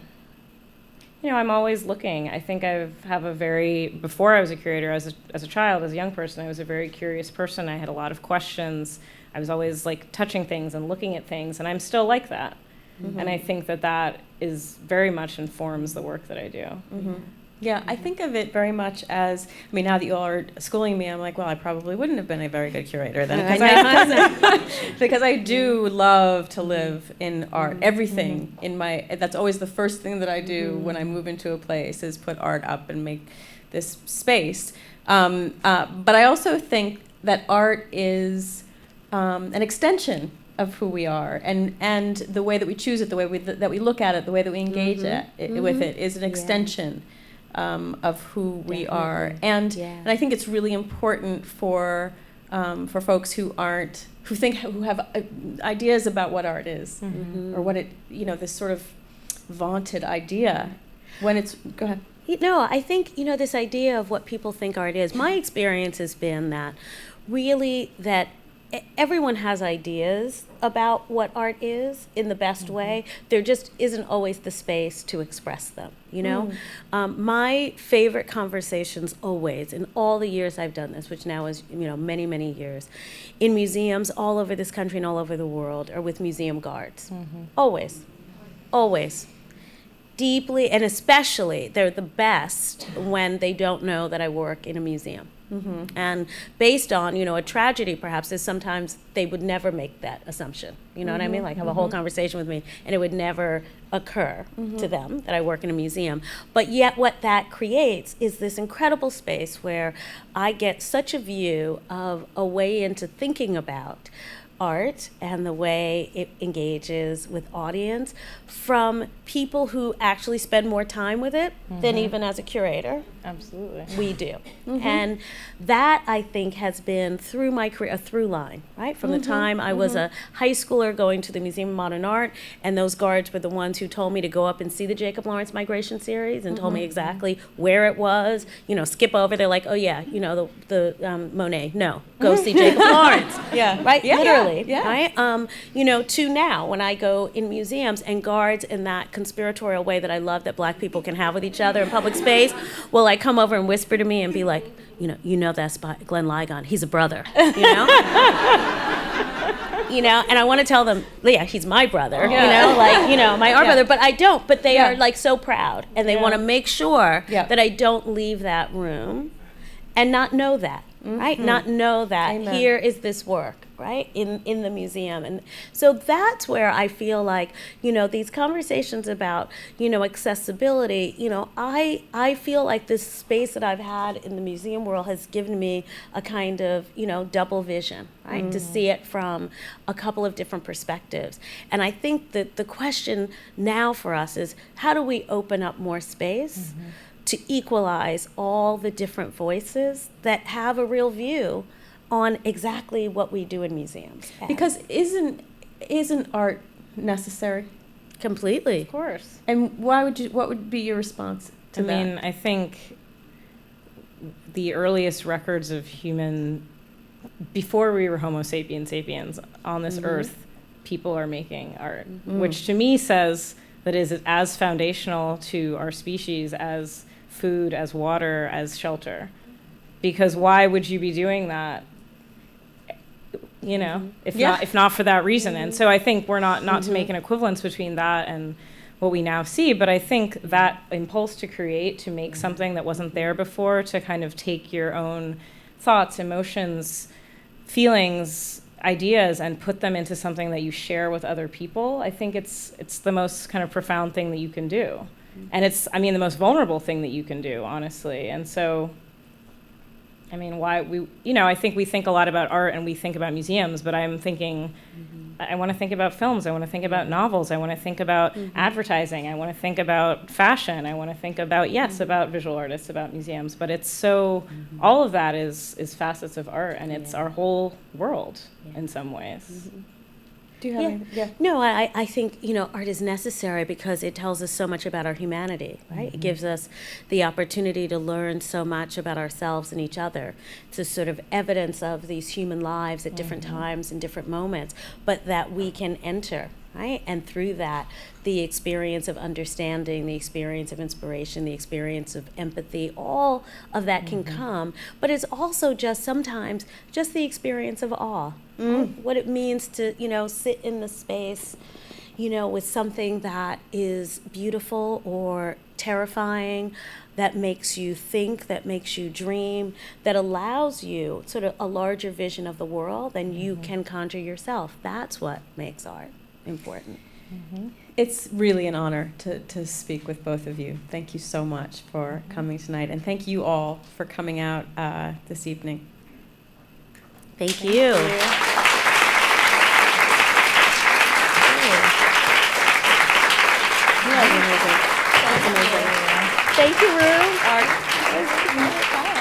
I'm always looking. I think before I was a curator, as a child, as a young person, I was a very curious person. I had a lot of questions. I was always touching things and looking at things, and I'm still like that. And I think that is very much informs the work that I do. Yeah, I think of it very much as, now that you all are schooling me, I'm like, well, I probably wouldn't have been a very good curator then. Because I do love to live in art. Everything that's always the first thing that I do when I move into a place is put art up and make this space. But I also think that art is an extension of who we are, and the way that we choose it, the way that we look at it, the way that we engage with it is an extension of who we are, and I think it's really important for folks who have ideas about what art is, or what it, this sort of vaunted idea. Go ahead. I think this idea of what people think art is. My experience has been that really that everyone has ideas about what art is in the best way. There just isn't always the space to express them, My favorite conversations always, in all the years I've done this, which now is, many, many years, in museums all over this country and all over the world, are with museum guards. Always. Deeply, and especially, they're the best when they don't know that I work in a museum. And based on, a tragedy perhaps, is sometimes they would never make that assumption. You know what I mean? Have a whole conversation with me, and it would never occur to them that I work in a museum. But yet what that creates is this incredible space where I get such a view of a way into thinking about art and the way it engages with audience from people who actually spend more time with it than even as a curator. Absolutely. We do. And that, I think, has been through my career, a through line, right? From the time I was a high schooler going to the Museum of Modern Art, and those guards were the ones who told me to go up and see the Jacob Lawrence Migration Series and told me exactly where it was, skip over. They're like, oh yeah, the Monet. No, go see Jacob Lawrence. Right? Literally. Right? To now, when I go in museums and guards in that conspiratorial way that I love that Black people can have with each other in public space, will come over and whisper to me and be like, that's by Glenn Ligon. He's a brother, and I want to tell them, yeah, he's my brother, my art brother, but I don't. But they are so proud, and they want to make sure that I don't leave that room and not know that. right? Not know that Amen. here is this work, right, in the museum. And so that's where I feel like, these conversations about, accessibility, I feel like this space that I've had in the museum world has given me a kind of, double vision, right, to see it from a couple of different perspectives. And I think that the question now for us is, how do we open up more space to equalize all the different voices that have a real view on exactly what we do in museums? Because isn't art necessary? Completely. Of course. And what would be your response to that? I mean, I think the earliest records of human, before we were Homo sapiens sapiens on this earth, people are making art, which to me says that is as foundational to our species as food, as water, as shelter. Because why would you be doing that, if not for that reason? And so I think we're not to make an equivalence between that and what we now see, but I think that impulse to create, to make something that wasn't there before, to kind of take your own thoughts, emotions, feelings, ideas, and put them into something that you share with other people, I think it's the most kind of profound thing that you can do. And it's, the most vulnerable thing that you can do, honestly. And so, I think we think a lot about art and we think about museums, but I'm thinking, I want to think about films, I want to think about novels, I want to think about advertising, I want to think about fashion, I want to think about, about visual artists, about museums, but it's so, all of that is facets of art, and it's our whole world in some ways. Do you have any? Yeah. No, I think, art is necessary because it tells us so much about our humanity, right? It gives us the opportunity to learn so much about ourselves and each other. It's a sort of evidence of these human lives at different times and different moments, but that we can enter, right? And through that, the experience of understanding, the experience of inspiration, the experience of empathy, all of that can come. But it's also sometimes just the experience of awe. What it means to, sit in the space, with something that is beautiful or terrifying, that makes you think, that makes you dream, that allows you sort of a larger vision of the world than you can conjure yourself. That's what makes art important. It's really an honor to speak with both of you. Thank you so much for coming tonight, and thank you all for coming out this evening. Thank you. Thank you, Rue.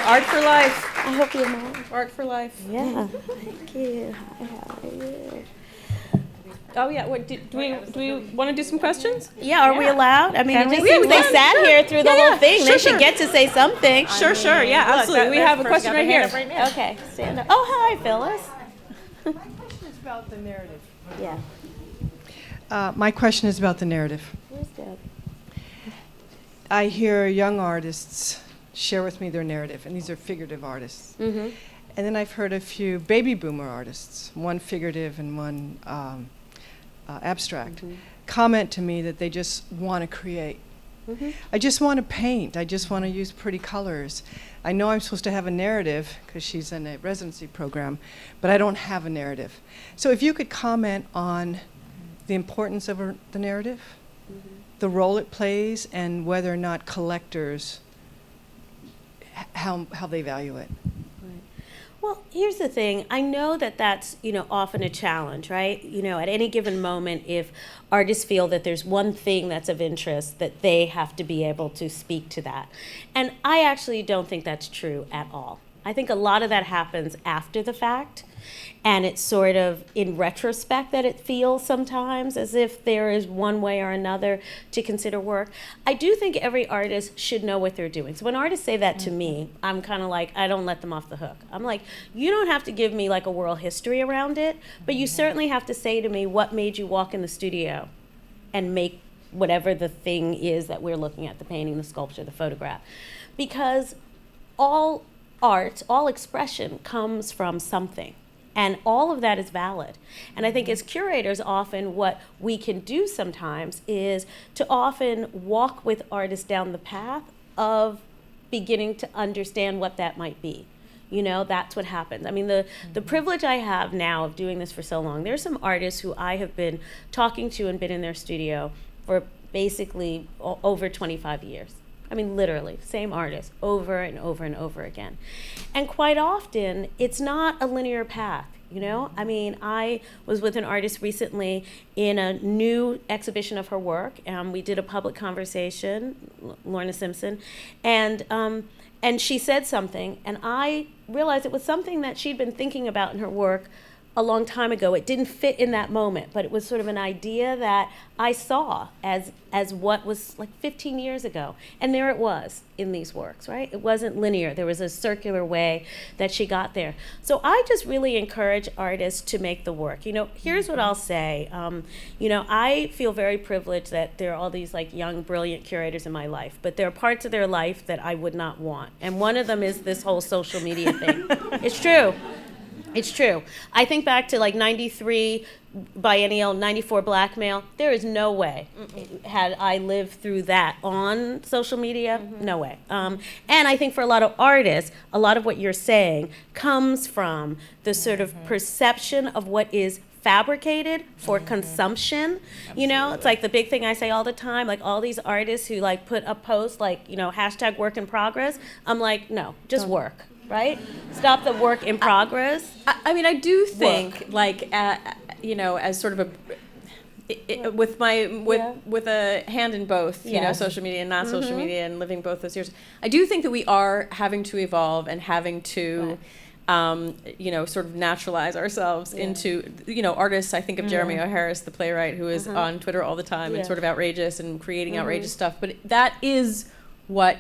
Art for life. I hope you're more. Art for life. Yeah. Thank you. How are you? Oh yeah. What do we want to do some questions? Yeah. Are we allowed? I mean, it just we? seems they Yeah, sat sure. here through the Yeah, whole thing. sure, They should sure. get to say something. Sure. Yeah, absolutely. We have a question right here. Okay. Stand up. Oh, hi, Phyllis. My question is about the narrative. Yeah. My question is about the narrative. Where's Deb? I hear young artists share with me their narrative, and these are figurative artists. Mm-hmm. And then I've heard a few baby boomer artists, one figurative and one abstract, comment to me that they just want to create. I just want to paint. I just want to use pretty colors. I know I'm supposed to have a narrative because she's in a residency program, but I don't have a narrative. So if you could comment on the importance of the narrative, the role it plays, and whether or not collectors, how they value it. Well, here's the thing. I know that that's, often a challenge, right? At any given moment, if artists feel that there's one thing that's of interest, that they have to be able to speak to that. And I actually don't think that's true at all. I think a lot of that happens after the fact. And it's sort of in retrospect that it feels sometimes as if there is one way or another to consider work. I do think every artist should know what they're doing. So when artists say that to me, I'm kind of like, I don't let them off the hook. I'm like, you don't have to give me like a world history around it, but you certainly have to say to me what made you walk in the studio and make whatever the thing is that we're looking at, the painting, the sculpture, the photograph. Because all art, all expression comes from something. And all of that is valid. And I think as curators, often what we can do sometimes is to often walk with artists down the path of beginning to understand what that might be. That's what happens. I mean, the privilege I have now of doing this for so long, there's some artists who I have been talking to and been in their studio for basically over 25 years. I mean, literally, same artist over and over and over again. And quite often, it's not a linear path, I mean, I was with an artist recently in a new exhibition of her work, and we did a public conversation, Lorna Simpson, and she said something, and I realized it was something that she'd been thinking about in her work a long time ago. It didn't fit in that moment, but it was sort of an idea that I saw as what was like 15 years ago. And there it was in these works, right? It wasn't linear. There was a circular way that she got there. So I just really encourage artists to make the work. Here's what I'll say. I feel very privileged that there are all these like young, brilliant curators in my life, but there are parts of their life that I would not want. And one of them is this whole social media thing. It's true. It's true. I think back to like 93 biennial, 94 blackmail. There is no way had I lived through that on social media, no way. And I think for a lot of artists, a lot of what you're saying comes from the sort of perception of what is fabricated for consumption. It's like the big thing I say all the time, like all these artists who like put up posts like, hashtag work in progress. I'm like, no, just work. Right? Stop the work in progress. I mean, I do think, as sort of with a hand in both, social media and not social media, and living both those years, I do think that we are having to evolve and having to, sort of naturalize ourselves into, artists. I think of Jeremy O'Harris, the playwright, who is on Twitter all the time and sort of outrageous and creating outrageous stuff. But that is what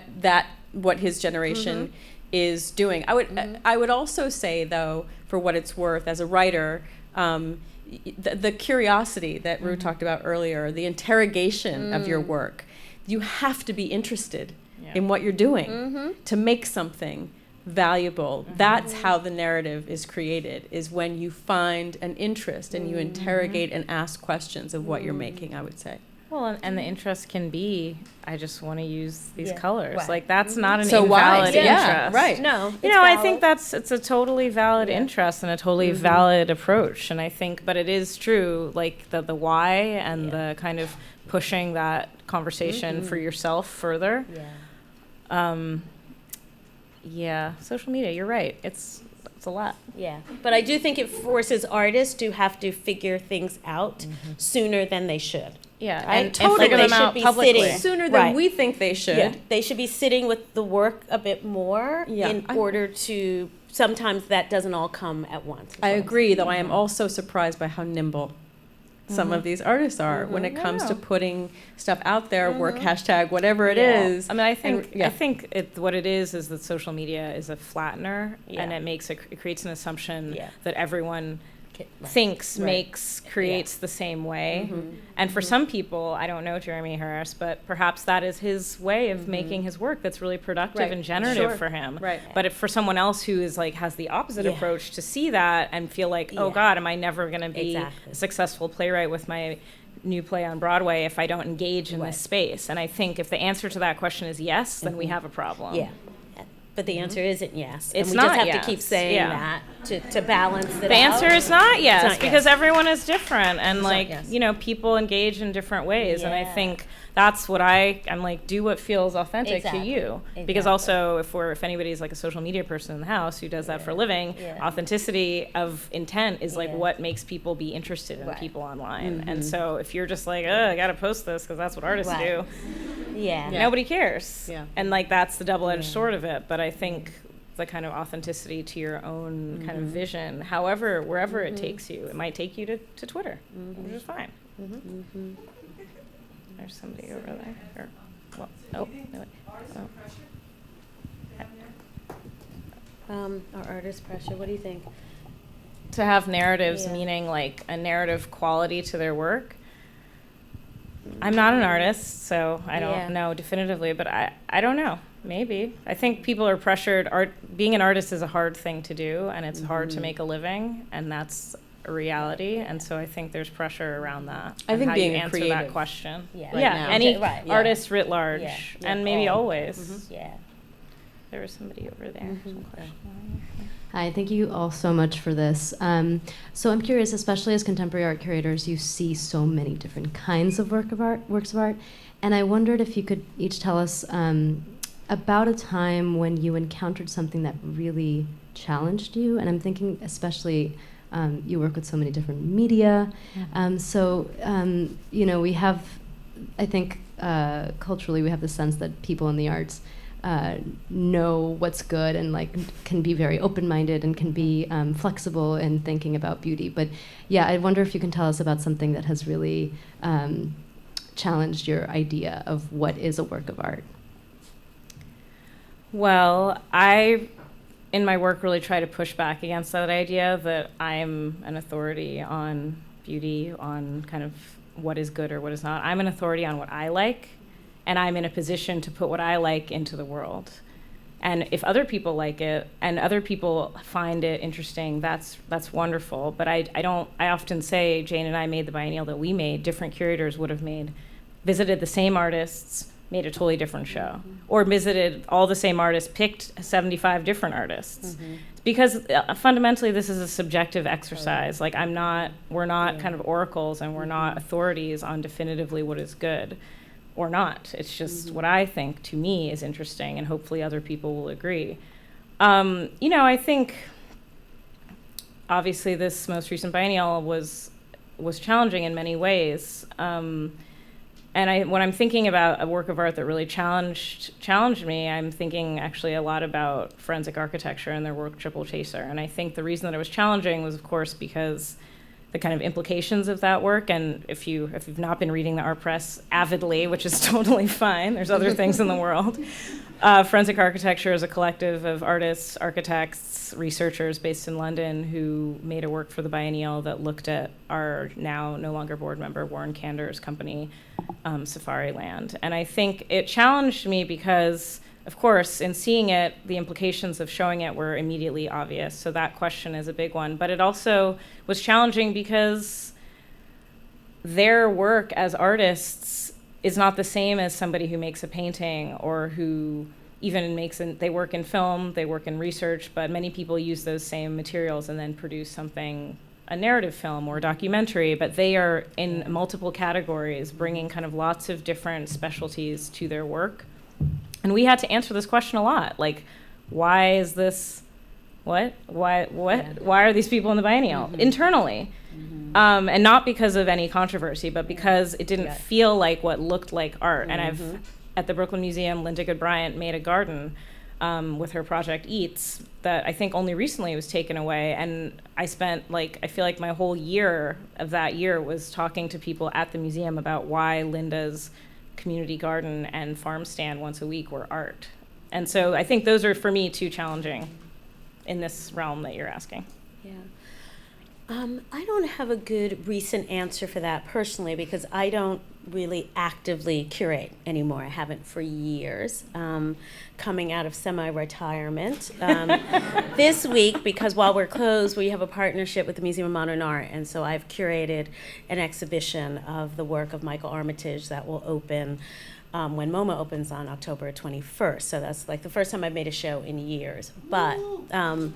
his generation is doing. I would also say, though, for what it's worth, as a writer, the curiosity that Ru talked about earlier, the interrogation of your work, you have to be interested in what you're doing to make something valuable. That's how the narrative is created, is when you find an interest and you interrogate and ask questions of what you're making, I would say. Well, and the interest can be, I just want to use these colors. Right. Like, that's not an so invalid interest. Yeah, right. No, I think it's a totally valid interest and a totally valid approach. And I think, but it is true, like the why and the kind of pushing that conversation for yourself further. Social media, you're right. It's a lot. Yeah, but I do think it forces artists to have to figure things out sooner than they should. Yeah, right? and figure them out publicly. Sooner than we think they should. Yeah. They should be sitting with the work a bit more in order to, sometimes that doesn't all come at once. I agree, though I am also surprised by how nimble some of these artists are when it comes to putting stuff out there, work hashtag, whatever it is. I mean, I think what it is that social media is a flattener, and it creates an assumption that everyone thinks, creates the same way. And for some people, I don't know Jeremy Harris, but perhaps that is his way of making his work that's really productive and generative for him. Right. But if for someone else who is like has the opposite approach, to see that and feel like, oh God, am I never going to be a successful playwright with my new play on Broadway if I don't engage in this space? And I think if the answer to that question is yes, then we have a problem. Yeah. But the answer isn't yes. It's and we not just have yes. to keep saying that to balance it The answer is not yes, not because yes. everyone is different, and It's like, not yes. you know, people engage in different ways, and I think that's what I'm like, do what feels authentic to you. Because also, if anybody's like a social media person in the house who does that for a living, authenticity of intent is like what makes people be interested in people online. And so if you're just like, I gotta post this because that's what artists do, nobody cares. And like, that's the double-edged sword of it. But I think the kind of authenticity to your own kind of vision, however, wherever it takes you, it might take you to Twitter, which is fine. There's somebody over there. Or, well, oh, no, Our artist pressure, what do you think? To have narratives, meaning like a narrative quality to their work. I'm not an artist, so I don't know definitively, but I don't know. Maybe. I think people are pressured. Being an artist is a hard thing to do, and it's hard to make a living, and that's a reality. And so I think there's pressure around that. I think how being you answer creative that question. Any artist writ large, and maybe always. Yeah. There was somebody over there. Some question. Hi, thank you all so much for this. So I'm curious, especially as contemporary art curators, you see so many different kinds of works of art, and I wondered if you could each tell us about a time when you encountered something that really challenged you, and I'm thinking especially you work with so many different media, we have, I think culturally we have the sense that people in the arts know what's good and can be very open-minded and can be flexible in thinking about beauty. But yeah, I wonder if you can tell us about something that has really challenged your idea of what is a work of art. Well, I, in my work, really try to push back against that idea that I'm an authority on beauty, on kind of what is good or what is not. I'm an authority on what I like, and I'm in a position to put what I like into the world. And if other people like it and other people find it interesting, that's wonderful. But I often say, Jane and I made the biennial that we made, different curators would have visited the same artists, made a totally different show, or visited all the same artists, picked 75 different artists. Because fundamentally this is a subjective exercise. We're not kind of oracles, and we're not authorities on definitively what is good or not. It's just what I think, to me, is interesting, and hopefully other people will agree. I think obviously this most recent biennial was challenging in many ways. And when I'm thinking about a work of art that really challenged me, I'm thinking actually a lot about forensic architecture and their work Triple Chaser. And I think the reason that it was challenging was, of course, because the kind of implications of that work, and if you've not been reading the art press avidly, which is totally fine, there's other things in the world. Forensic Architecture is a collective of artists, architects, researchers based in London who made a work for the biennial that looked at our now no longer board member Warren Kander's company, Safariland. And I think it challenged me because, of course, in seeing it, the implications of showing it were immediately obvious. So that question is a big one. But it also was challenging because their work as artists is not the same as somebody who makes a painting or who even they work in film, they work in research, but many people use those same materials and then produce something, a narrative film or a documentary, but they are in multiple categories, bringing kind of lots of different specialties to their work. And we had to answer this question a lot, why is this, why are these people in the biennial internally? And not because of any controversy, but because it didn't feel like what looked like art. And at the Brooklyn Museum, Linda Goodbryant made a garden with her project Eats that I think only recently was taken away. And I spent I feel like my whole year of that year was talking to people at the museum about why Linda's community garden and farm stand once a week were art. And so I think those are, for me, too challenging in this realm that you're asking. Yeah. I don't have a good recent answer for that personally, because I don't really actively curate anymore. I haven't for years, coming out of semi-retirement. This week, because while we're closed, we have a partnership with the Museum of Modern Art, and so I've curated an exhibition of the work of Michael Armitage that will open when MoMA opens on October 21st. So that's the first time I've made a show in years. But I'm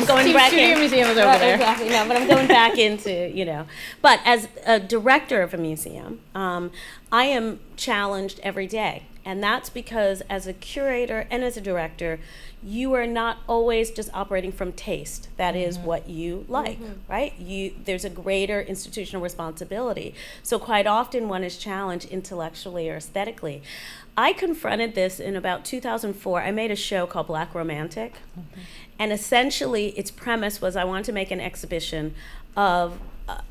going back in. Museum is over there. Exactly. No, but I'm going back into, But as a director of a museum, I am challenged every day. And that's because as a curator and as a director, you are not always just operating from taste. That is what you like, right? There's a greater institutional responsibility. So quite often one is challenged intellectually or aesthetically. I confronted this in about 2004. I made a show called Black Romantic. And essentially its premise was I wanted to make an exhibition of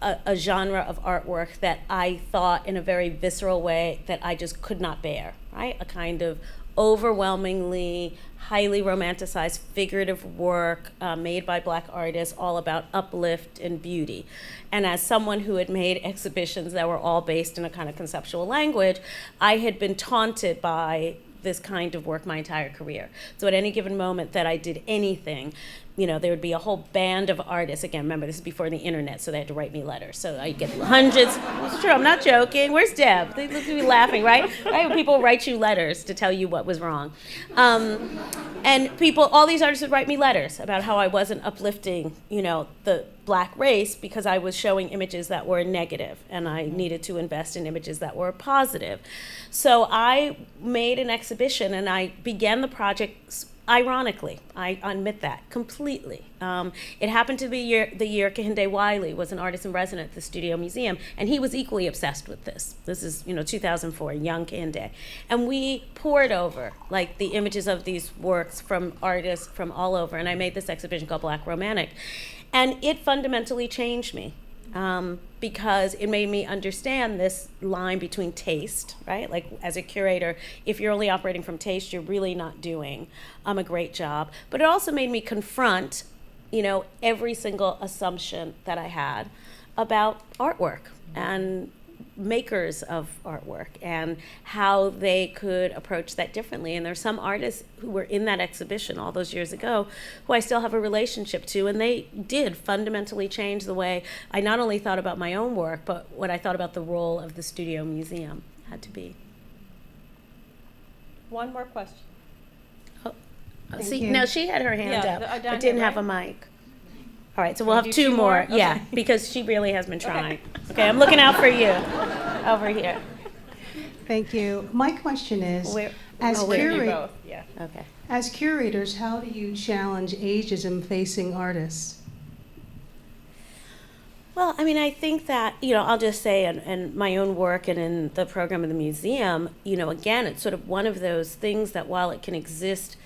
a genre of artwork that I thought in a very visceral way that I just could not bear, right? A kind of overwhelmingly highly romanticized figurative work made by Black artists, all about uplift and beauty. And as someone who had made exhibitions that were all based in a kind of conceptual language, I had been taunted by this kind of work my entire career. So at any given moment that I did anything, there would be a whole band of artists. Again, remember, this is before the internet, so they had to write me letters. So I get hundreds. It's true, I'm not joking. Where's Deb? They look at me laughing, right? Right? People write you letters to tell you what was wrong. And all these artists would write me letters about how I wasn't uplifting, the Black race because I was showing images that were negative, and I needed to invest in images that were positive. So I made an exhibition, and I began the project ironically. I admit that completely. It happened to be the year Kehinde Wiley was an artist in residence at the Studio Museum, and he was equally obsessed with this. This is 2004, young Kehinde. And we poured over like the images of these works from artists from all over, and I made this exhibition called Black Romantic. And it fundamentally changed me. Because it made me understand this line between taste, right? Like as a curator, if you're only operating from taste, you're really not doing a great job. But it also made me confront, every single assumption that I had about artwork and makers of artwork and how they could approach that differently. And there's some artists who were in that exhibition all those years ago who I still have a relationship to, and they did fundamentally change the way I not only thought about my own work, but what I thought about the role of the Studio Museum had to be. One more question. Now she had her hand up, but didn't have a mic. All right, so we'll have two more. Okay. Yeah, because she really has been trying. Okay, I'm looking out for you over here. Thank you. My question is, Where You both. Yeah. Okay. as curators, how do you challenge ageism facing artists? Well, I think that, I'll just say in my own work and in the program of the museum, again, it's sort of one of those things that while it can exist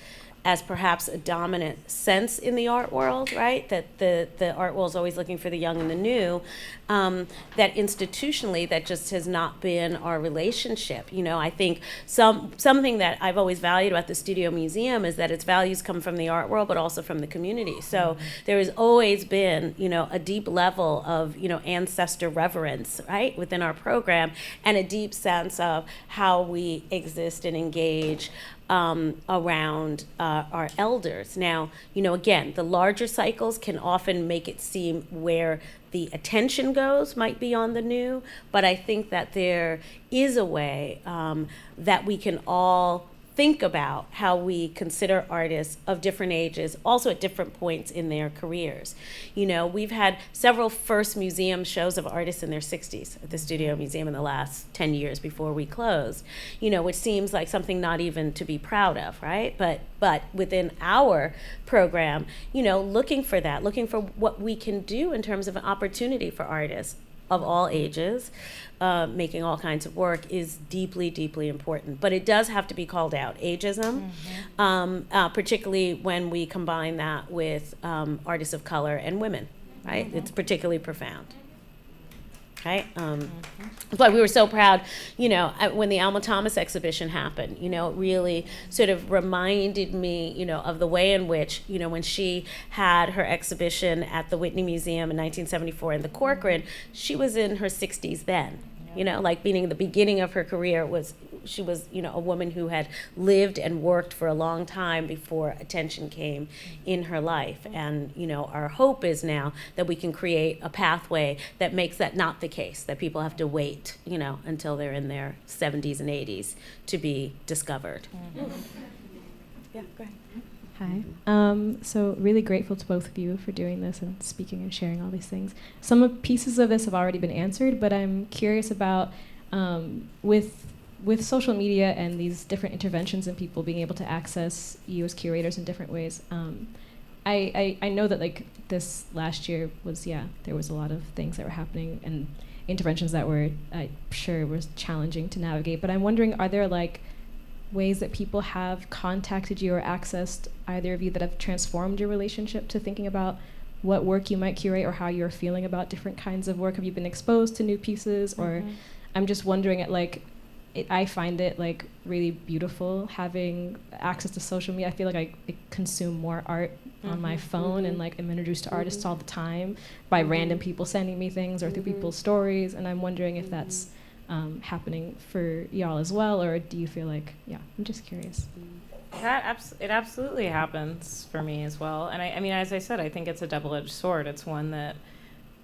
as perhaps a dominant sense in the art world, right? That the art world is always looking for the young and the new, that institutionally that just has not been our relationship. I think something that I've always valued about the Studio Museum is that its values come from the art world, but also from the community. So there has always been, a deep level of, ancestor reverence, right, within our program, and a deep sense of how we exist and engage around our elders. Now, again, the larger cycles can often make it seem where the attention goes might be on the new, but I think that there is a way that we can all think about how we consider artists of different ages, also at different points in their careers. We've had several first museum shows of artists in their 60s at the Studio Museum in the last 10 years before we closed, which seems like something not even to be proud of, right? But within our program, looking for what we can do in terms of an opportunity for artists of all ages, making all kinds of work is deeply, deeply important. But it does have to be called out, ageism, particularly when we combine that with artists of color and women, right? It's particularly profound. Right? That's why we were so proud, when the Alma Thomas exhibition happened, it really sort of reminded me, of the way in which, when she had her exhibition at the Whitney Museum in 1974 in the Corcoran, she was in her 60s then, meaning the beginning of her career she was, a woman who had lived and worked for a long time before attention came in her life. And, our hope is now that we can create a pathway that makes that not the case, that people have to wait, until they're in their 70s and 80s to be discovered. Yeah, go ahead. Hi. So really grateful to both of you for doing this and speaking and sharing all these things. Some pieces of this have already been answered, but I'm curious about with social media and these different interventions and people being able to access you as curators in different ways. I know that this last year there was a lot of things that were happening and interventions that were, I'm sure, was challenging to navigate. But I'm wondering, are there ways that people have contacted you or accessed either of you that have transformed your relationship to thinking about what work you might curate or how you're feeling about different kinds of work? Have you been exposed to new pieces? Or I'm just wondering I find it really beautiful having access to social media. I feel like I consume more art on my phone and I'm introduced to artists all the time by random people sending me things or through people's stories, and I'm wondering if that's happening for y'all as well, or do you feel I'm just curious. It absolutely happens for me as well. And I mean, as I said, I think it's a double-edged sword. It's one that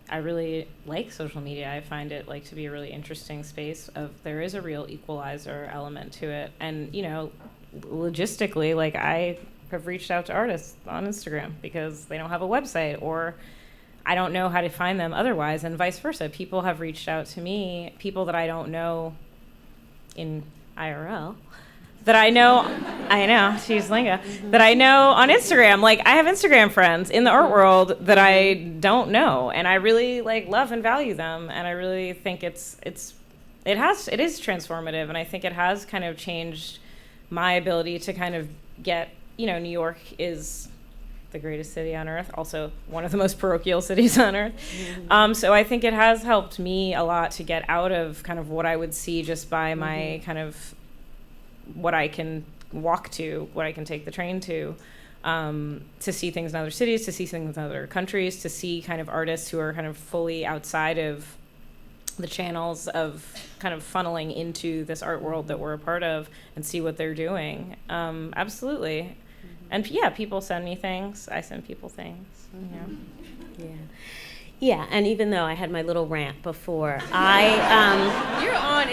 I really like social media. I find it like to be a really interesting space there is a real equalizer element to it. And, logistically, like I have reached out to artists on Instagram because they don't have a website or I don't know how to find them otherwise, and vice versa. People have reached out to me, people that I don't know in IRL, that I know, she's Linga, that I know on Instagram. Like, I have Instagram friends in the art world that I don't know, and I really, love and value them, and I really think it is transformative, and I think it has kind of changed my ability to kind of get, New York is the greatest city on earth, also one of the most parochial cities on earth. So I think it has helped me a lot to get out of kind of what I would see just by my kind of what I can walk to, what I can take the train to see things in other cities, to see things in other countries, to see kind of artists who are kind of fully outside of the channels of kind of funneling into this art world that we're a part of and see what they're doing. Absolutely. And yeah, people send me things. I send people things. Yeah, and even though I had my little rant before, You're on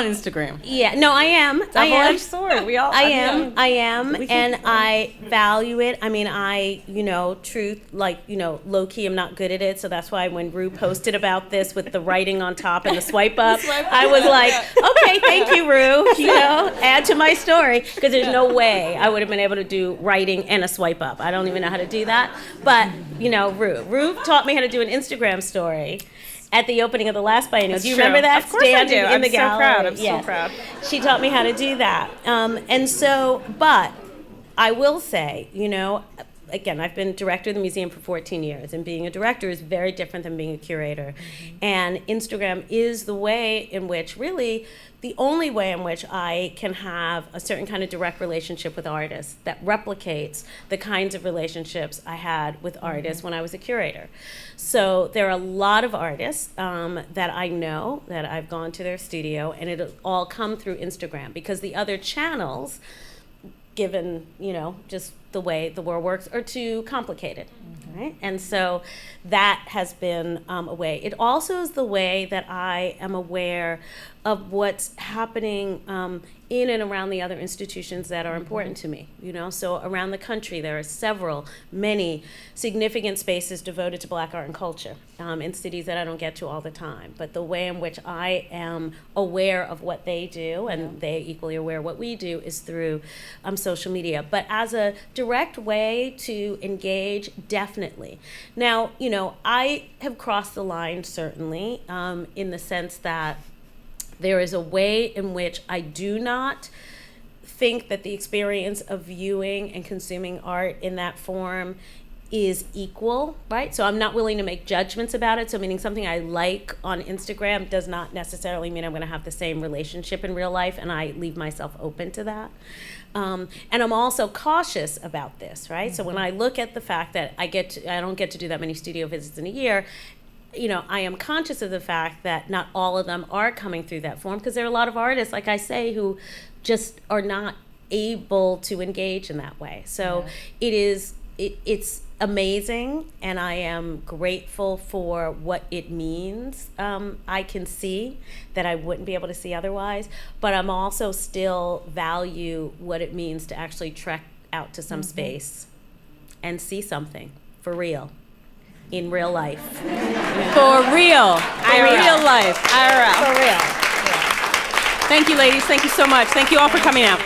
Instagram. Yeah, no, I am. Double-edged sword. I am, and I value it. I mean, truth, low key, I'm not good at it, so that's why when Rue posted about this with the writing on top and the swipe up, I was like, okay, thank you, Rue. Add to my story, because there's no way I would have been able to do writing and a swipe up. I don't even know how to do that, but Rue taught me how to do an Instagram story at the opening of the last biennial. Do you remember that? Of course I do. In the gallery. I'm so proud. She taught me how to do that. But I will say, again, I've been director of the museum for 14 years, and being a director is very different than being a curator. And Instagram is the way in which, really, the only way in which I can have a certain kind of direct relationship with artists that replicates the kinds of relationships I had with artists when I was a curator. So there are a lot of artists that I know, that I've gone to their studio, and it all come through Instagram, because the other channels, given, just the way the world works, are too complicated, right? And so that has been a way. It also is the way that I am aware of what's happening in and around the other institutions that are important to me, So around the country, there are many significant spaces devoted to Black art and culture in cities that I don't get to all the time. But the way in which I am aware of what they do, and they equally aware of what we do, is through social media. But as a direct way to engage, definitely. Now, I have crossed the line, certainly, in the sense that there is a way in which I do not think that the experience of viewing and consuming art in that form is equal, right? So I'm not willing to make judgments about it. So meaning something I like on Instagram does not necessarily mean I'm going to have the same relationship in real life, and I leave myself open to that. And I'm also cautious about this, right? So when I look at the fact that I don't get to do that many studio visits in a year, I am conscious of the fact that not all of them are coming through that form, because there are a lot of artists, like I say, who just are not able to engage in that way. So it's amazing, and I am grateful for what it means. I can see that I wouldn't be able to see otherwise, but I'm also still value what it means to actually trek out to some space and see something for real. In real life. For real. Real life. IRL. For real. Thank you, ladies. Thank you so much. Thank you all for coming out.